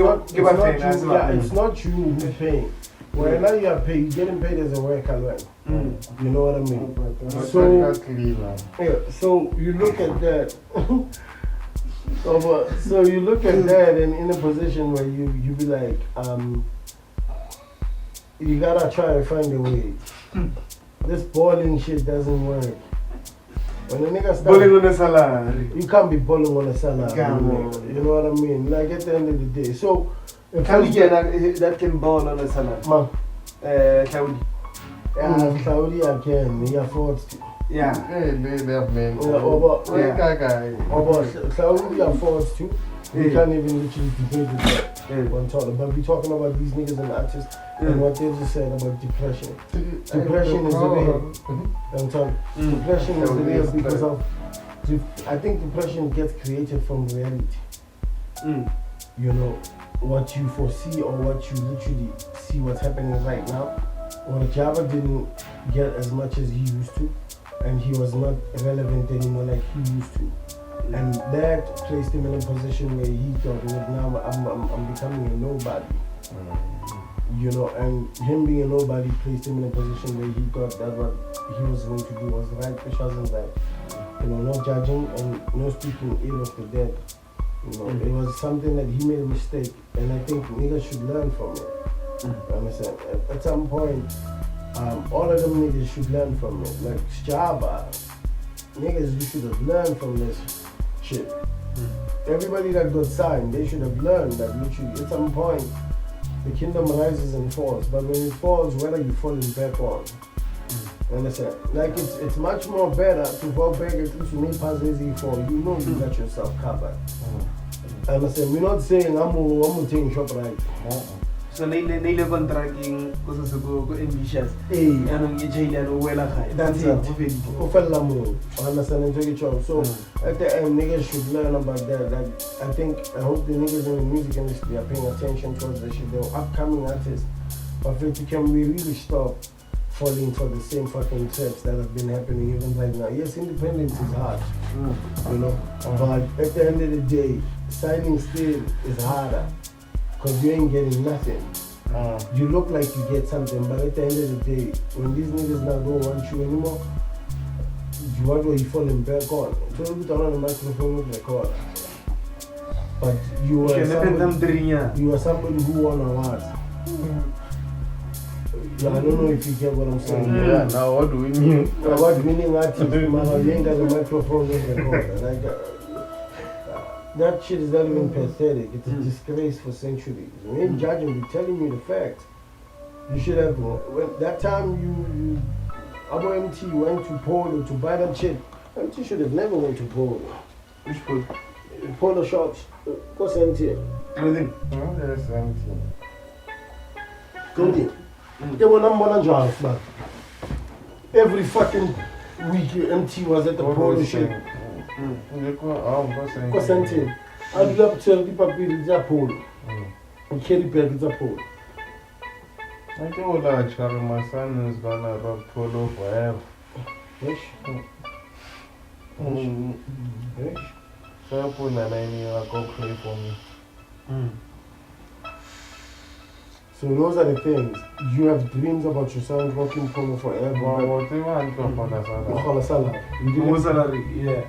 A: not you who paying. Well, now you are paid, getting paid as a worker, right? You know what I mean? So you look at that. So you look at that and in a position where you be like, you gotta try to find a way. This balling shit doesn't work. When a nigga starts
C: balling on a salary,
A: you can't be balling on a salary. You know what I mean? Like at the end of the day. So if
C: can we get that can ball on a salary? Saudi.
A: Saudi I can, he affords to.
C: Yeah.
A: Saudi affords to. We can't even literally debate it one topic. But we're talking about these niggas and artists and what they just said about depression. Depression is the real. I'm talking. Depression is the real because of. I think depression gets created from reality. You know, what you foresee or what you literally see what's happening right now. Or Java didn't get as much as he used to, and he was not relevant anymore like he used to. And that placed him in a position where he thought, now I'm becoming a nobody. You know, and him being a nobody placed him in a position where he thought that what he was going to do was right, which wasn't right. You know, no judging and no speaking ill of the dead. You know, it was something that he made a mistake, and I think niggas should learn from it. Understand? At some point, all of them niggas should learn from it. Like Java, niggas, you should have learned from this shit. Everybody that got signed, they should have learned that literally at some point the kingdom rises and falls, but when it falls, where are you falling back on? Understand? Like it's much more better to fall back at least you make passes you fall. You know you got yourself covered. Understand? We're not saying I'm taking shop right.
C: So naile contracting because go ambitious. Anong jail and wela khai.
A: That's it. Understand? So at the end, niggas should learn about that. Like I think I hope the niggas in the music industry are paying attention towards the shit. They're upcoming artists. But if can we really stop falling for the same fucking traps that have been happening even right now? Yes, independence is hard. You know, but at the end of the day, signing still is harder. Because you ain't getting nothing. You look like you get something, but at the end of the day, when these niggas now don't want you anymore, what are you falling back on? So you turn on the microphone with the call. But you are somebody who won awards. Yeah, I don't know if you get what I'm saying.
B: Yeah, now what do we mean?
A: Award winning artist, man, you ain't got the microphone with the call. Like, that shit is not even pathetic. It's a disgrace for centuries. We ain't judging, we're telling you the facts. You should have, when that time you MT went to Polo to buy that shit, MT should have never went to Polo.
C: Which Polo?
A: Polo shops. What's MT?
C: Clothing.
B: Oh, there's empty.
A: Clothing. They were number one job, man. Every fucking week MT was at the Polo shop. What's something? I love to the paper is a pole. And carry bag is a pole.
B: I told her, Charlie, my son is gonna rock polo forever.
A: Yes. Yes.
B: So I put my name here, go pray for me.
A: So those are the things. You have dreams about your son rocking polo forever.
B: What do you want to
A: You didn't.
C: More salary, yeah.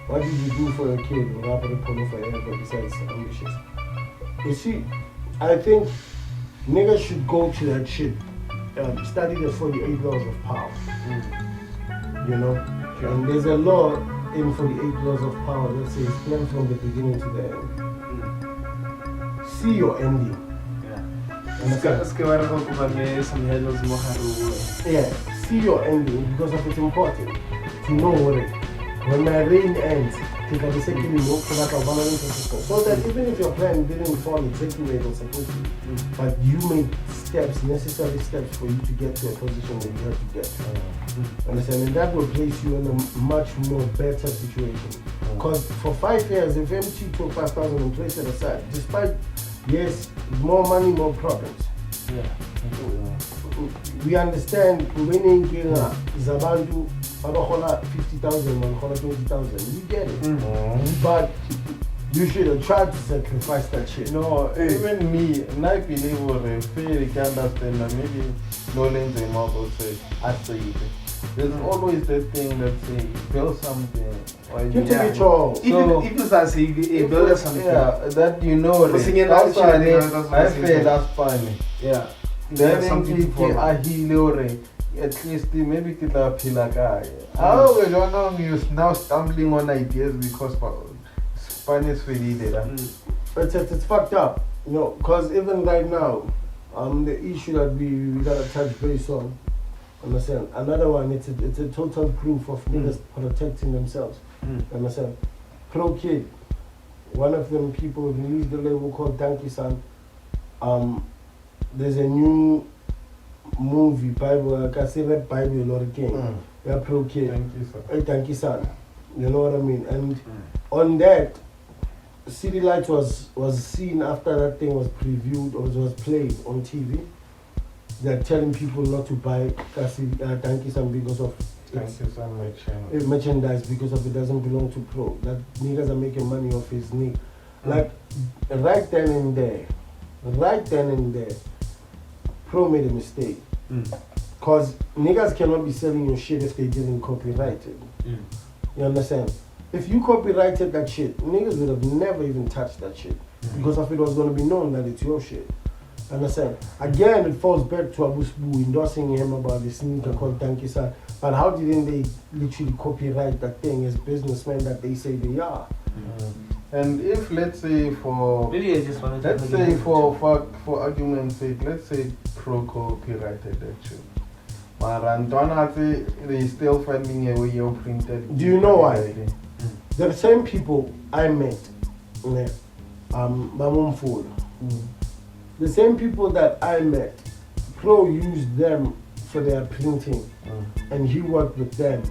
A: What did you do for your kid when I put a polo forever besides ambitious? You see, I think niggas should go to that shit. Study the 48 laws of power. You know? And there's a law in 48 laws of power that says plan from the beginning to the end. See your ending. Yeah, see your ending because of it's important to know what it. When my reign ends, so that even if your plan didn't fall exactly where it was supposed to, but you made steps, necessary steps for you to get to a position that you have to get. Understand? And that will place you in a much more better situation. Because for 5 years, if MT took 5,000 and placed it aside, despite, yes, more money, more problems. We understand winning Zabandu, 50,000, 20,000. You get it. But you should have tried to sacrifice that shit.
B: No, even me, I believe I can understand that maybe no lens in my will say, I say it. There's always that thing that say, build something.
A: You take it all.
C: Even if I say, build something.
B: Yeah, that you know. I feel that's funny.
C: Yeah.
B: Then something for a healer. At least maybe kita pila guy. Oh, we don't know. You're now stumbling on ideas because Spanish really did that.
A: It's fucked up, you know. Because even right now, the issue that we gotta touch base on. Understand? Another one. It's a total proof of niggas protecting themselves. Understand? Pro kid. one of them people released a label called Danky San. There's a new movie, Bible, I can say that Bible or King. Yeah, Pro King. Danky San. You know what I mean? And on that, City Lights was seen after that thing was previewed or was played on TV. They're telling people not to buy Danky San because of merchandise, because of it doesn't belong to Pro. That niggas are making money off his knee. Like right then and there, Pro made a mistake. Cause niggas cannot be selling your shit if they didn't copyright it. You understand? If you copyrighted that shit, niggas would have never even touched that shit. Because if it was gonna be known that it's your shit. Understand? Again, it falls back to Abu Sbu endorsing him about this sneaker called Danky San. But how didn't they literally copyright that thing as businessmen that they say they are?
B: And if let's say for argument's sake, let's say Pro copyrighted that shit. But they still finding a way you printed.
A: Do you know why? The same people I met, the same people that I met, Pro used them for their printing, and he worked with them,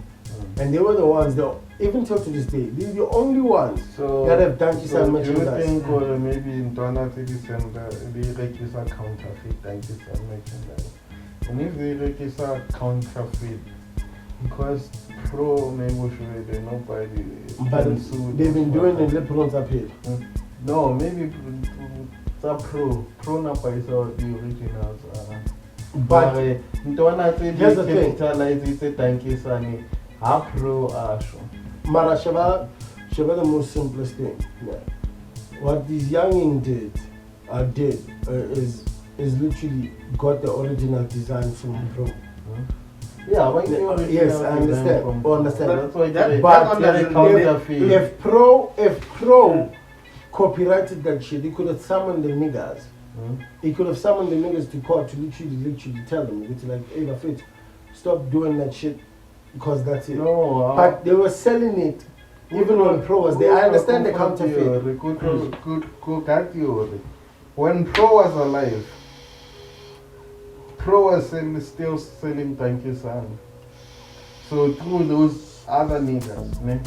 A: and they were the ones that, even till to this day, they're the only ones that have Danky San merchandise.
B: Do you think maybe in December they register counterfeit Danky San merchandise? And if they register counterfeit, because Pro negotiated, nobody.
A: But they've been doing it, Leprons up here.
B: No, maybe Pro na paisa or the originals. But here's the thing. Danky San, Pro Asho.
A: Mara Shaba the most simplest thing. Yeah. What these youngin did is literally got the original design from Pro.
B: Yeah,
A: yes, I understand.
B: That's why
A: if Pro copyrighted that shit, he could have summoned the niggas. He could have summoned the niggas to court to literally tell them, it's like, hey, Bafit, stop doing that shit because that's it.
B: No,
A: but they were selling it even when Pro was there. I understand the counterfeit.
B: When Pro was alive, Pro was still selling Danky San. So through those other niggas, ne?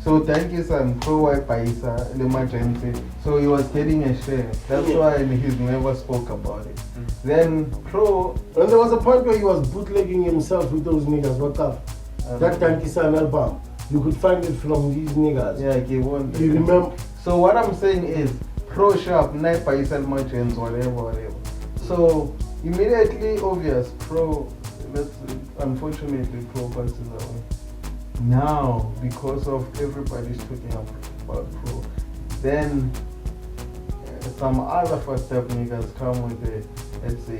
B: So Danky San, Pro Paisa, the emergency. So he was getting a share. That's why he never spoke about it. Then Pro,
A: and there was a point where he was bootlegging himself with those niggas. What up? That Danky San album, you could find it from these niggas.
B: Yeah, he won.
A: You remember?
B: So what I'm saying is, Pro shop, night Paisa merchants, whatever. So immediately obvious, Pro. Unfortunately, Pro passes away. Now, because of everybody's talking about Pro, then some other fucked up niggas come with the, let's say,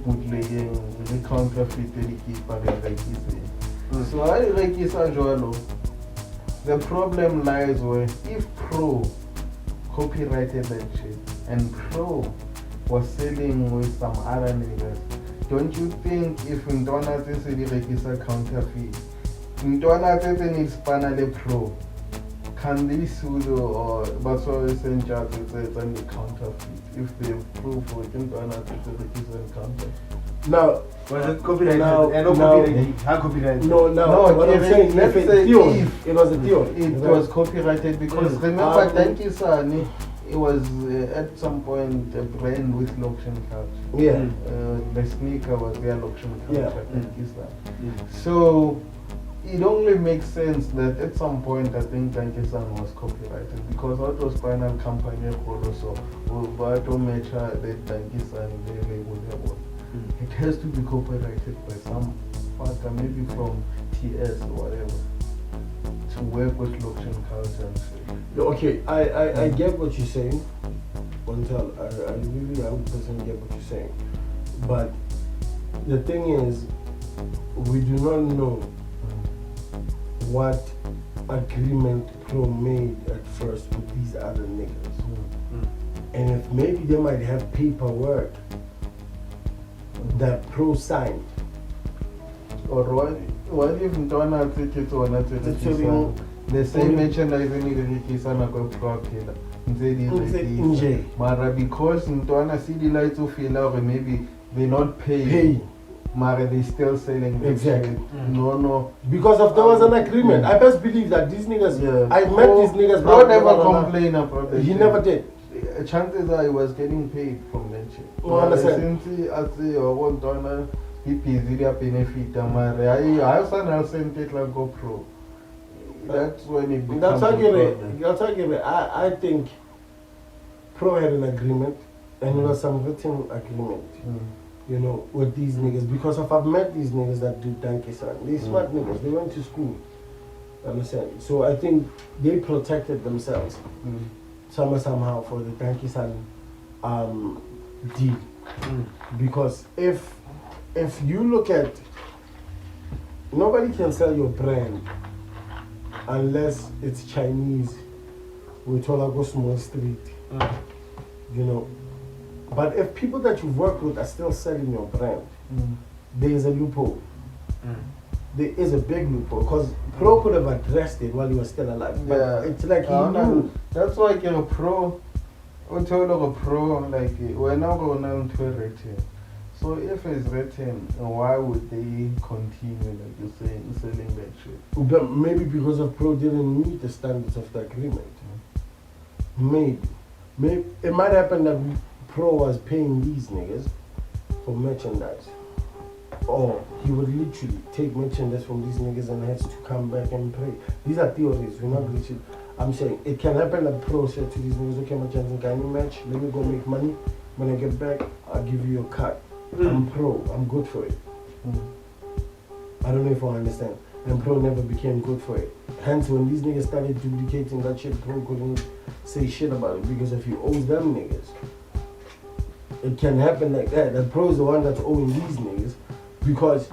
B: bootlegging, the counterfeit, the keeper, so the problem lies where if Pro copyrighted that shit and Pro was selling with some other niggas, don't you think if Ndona says the register counterfeit, Ndona says it's panel Pro, can they sue or Baswa send charges it's a counterfeit if they prove for Ndona says the register counterfeit?
A: Now,
C: was it copyrighted?
A: No, what I'm saying,
B: let's say
A: it was a theory.
B: It was copyrighted because remember Danky San, it was at some point a brand with Loction culture.
A: Yeah.
B: The sneaker was their Loction culture. So it only makes sense that at some point I think Danky San was copyrighted because that was final company also but to make sure that Danky San they label their work. It has to be copyrighted by some fucker, maybe from TS or whatever, to work with Loction culture and shit.
A: Okay, I get what you're saying. I really 100% get what you're saying. But the thing is, we do not know what agreement Pro made at first with these other niggas. And if maybe they might have paperwork that Pro signed.
B: Or what if Ndona take it or not the same merchandise ngirekisa nako kuphela nje mara because ntwana city lights ufila or maybe they not pay mara they still selling
A: exactly
B: no
A: because of there was an agreement. I best believe that these niggas I met these niggas
B: bro never complain about that.
A: He never did.
B: Chances are he was getting paid from that shit.
A: You understand?
B: Since I say ntwana he busy their benefit mara I also sent it like GoPro. That's when it becomes
A: I think Pro had an agreement and it was some written agreement, you know, with these niggas because I've met these niggas that do Danke San. They're smart niggas, they went to school. Understand? So I think they protected themselves somehow for the Danke San deal. Because if you look at, nobody can sell your brand unless it's Chinese with Tolago Small Street, you know. But if people that you've worked with are still selling your brand, there is a loophole. There is a big loophole because Pro could have addressed it while he was still alive. But it's like he knew.
B: That's why a Pro, a Pro, like we're not going on to written. So if it's written, why would they continue, like you're saying, selling that shit?
A: But maybe because of Pro didn't meet the standards of the agreement. Maybe it might happen that Pro was paying these niggas for merchandise, or he would literally take merchandise from these niggas and has to come back and pay. These are theories. We're not literally. I'm saying it can happen that Pro said to these niggas, "Okay, my chance, can you match? Let me go make money. When I get back, I'll give you a cut. I'm Pro. I'm good for it." I don't know if I understand. And Pro never became good for it. Hence, when these niggas started duplicating that shit, Pro couldn't say shit about it because if he owes them niggas, it can happen like that. That Pro is the one that's owing these niggas because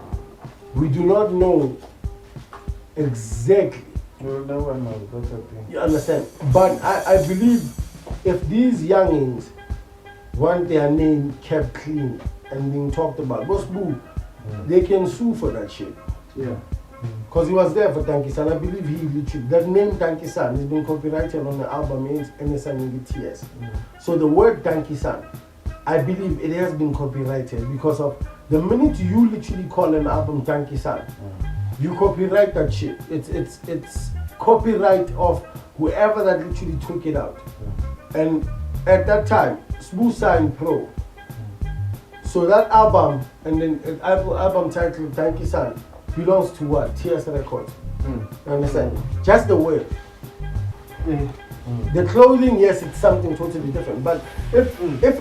A: we do not know exactly.
B: We'll never know. That's the thing.
A: You understand? But I believe if these youngins want their name kept clean and being talked about, what's boo? They can sue for that shit.
B: Yeah.
A: Because he was there for Danke San. I believe he literally, that name Danke San has been copyrighted on the album Nesty Cs. So the word Danke San, I believe it has been copyrighted because of the minute you literally call an album Danke San, you copyright that shit. It's copyright of whoever that literally took it out. And at that time, Smooth signed Pro. So that album and then an album titled Danke San belongs to what? TS Records. You understand? Just the word. The clothing, yes, it's something totally different. But if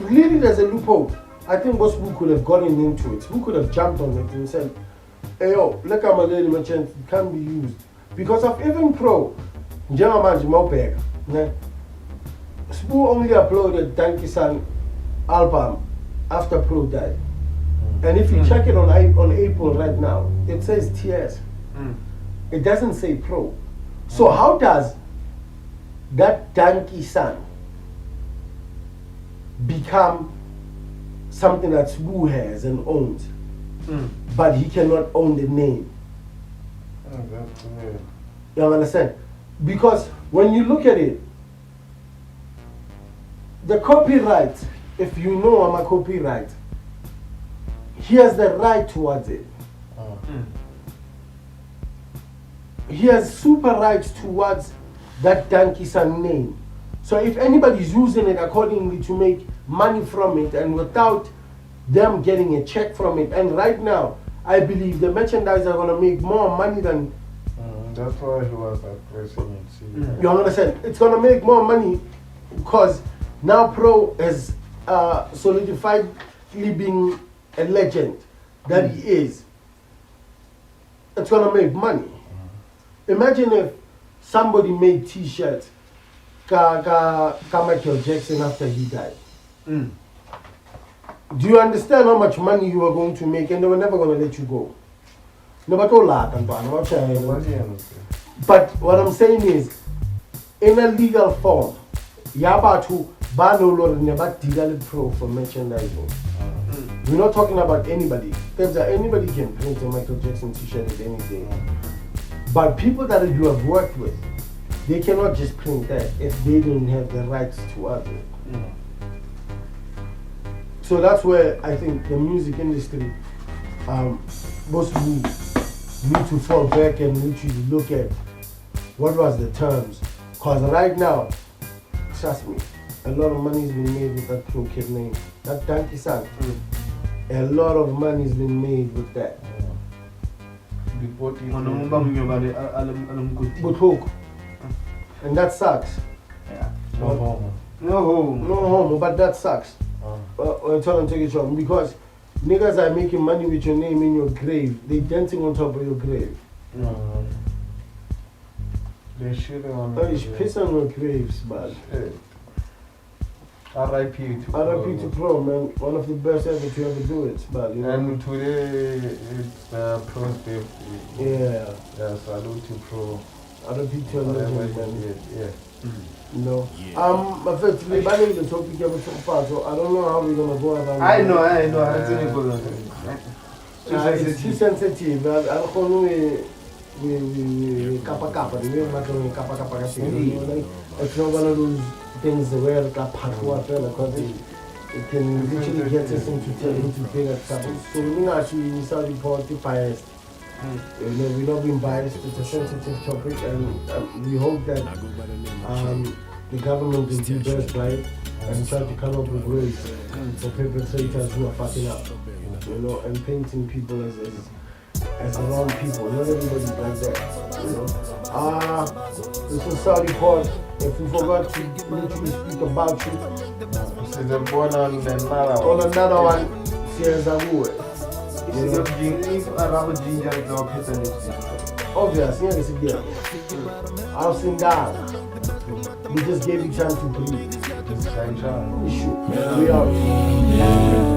A: really there's a loophole, I think most people could have gotten into it. Who could have jumped on it and said, "Hey yo, look at my lady merchant, it can be used." Because of even Pro, Njema Mopeg, Spoo only uploaded Danke San album after Pro died. And if you check it on April right now, it says TS. It doesn't say Pro. So how does that Danke San become something that Spoo has and owns, but he cannot own the name? You understand? Because when you look at it, the copyright, if you know I'm a copyright, he has the right towards it. He has super rights towards that Danke San name. So if anybody's using it accordingly to make money from it and without them getting a check from it, and right now, I believe the merchandise are going to make more money than...
B: That's why he was addressing it.
A: You understand? It's going to make more money because now Pro has solidified being a legend that he is. It's going to make money. Imagine if somebody made t-shirts ka Michael Jackson after he died. Do you understand how much money you are going to make, and they were never going to let you go? But what I'm saying is, in a legal form, Yabatu Banolo never did Pro for merchandising. We're not talking about anybody. Anybody can print a Michael Jackson t-shirt at any day. But people that you have worked with, they cannot just print that if they don't have the rights to art. So that's where I think the music industry mostly need to fall back and need to look at what was the terms. Because right now, trust me, a lot of money has been made with that Pro Kid name. That Donkey Son. A lot of money has been made with that. But hook. And that sucks.
B: Yeah.
A: No homo, but that sucks. I'm telling you, because niggas are making money with your name in your grave. They dancing on top of your grave.
B: They're shitting on
A: They piss on your graves, man.
B: R.I.P.
A: to Pro, man. One of the best ever to ever do it, man. You know?
B: And today it's Pro's birthday.
A: Yeah.
B: Yeah, salute to Pro.
A: R.I.P. to a legend, man.
B: Yeah.
A: No. Effectively, by the topic of so I don't know how we're gonna go around.
B: I know. I think
A: it's too sensitive. I don't know we kappa. The way I'm kappa. It's not one of those things where like because it can literally get us into bigger trouble. So we're not actually sorry for the biased. We're not being biased. It's a sensitive topic, and we hope that the government will do best by it and try to come up with ways for perpetrators who are fucking up, you know, and painting people as wrong people. Not everybody's like that, you know. The society part. If we forgot to literally speak about you,
B: so they're born on
A: another one, says I would. Obvious, yeah, it's again. I've seen that. We just gave you time to breathe.
B: Just try.
A: We are.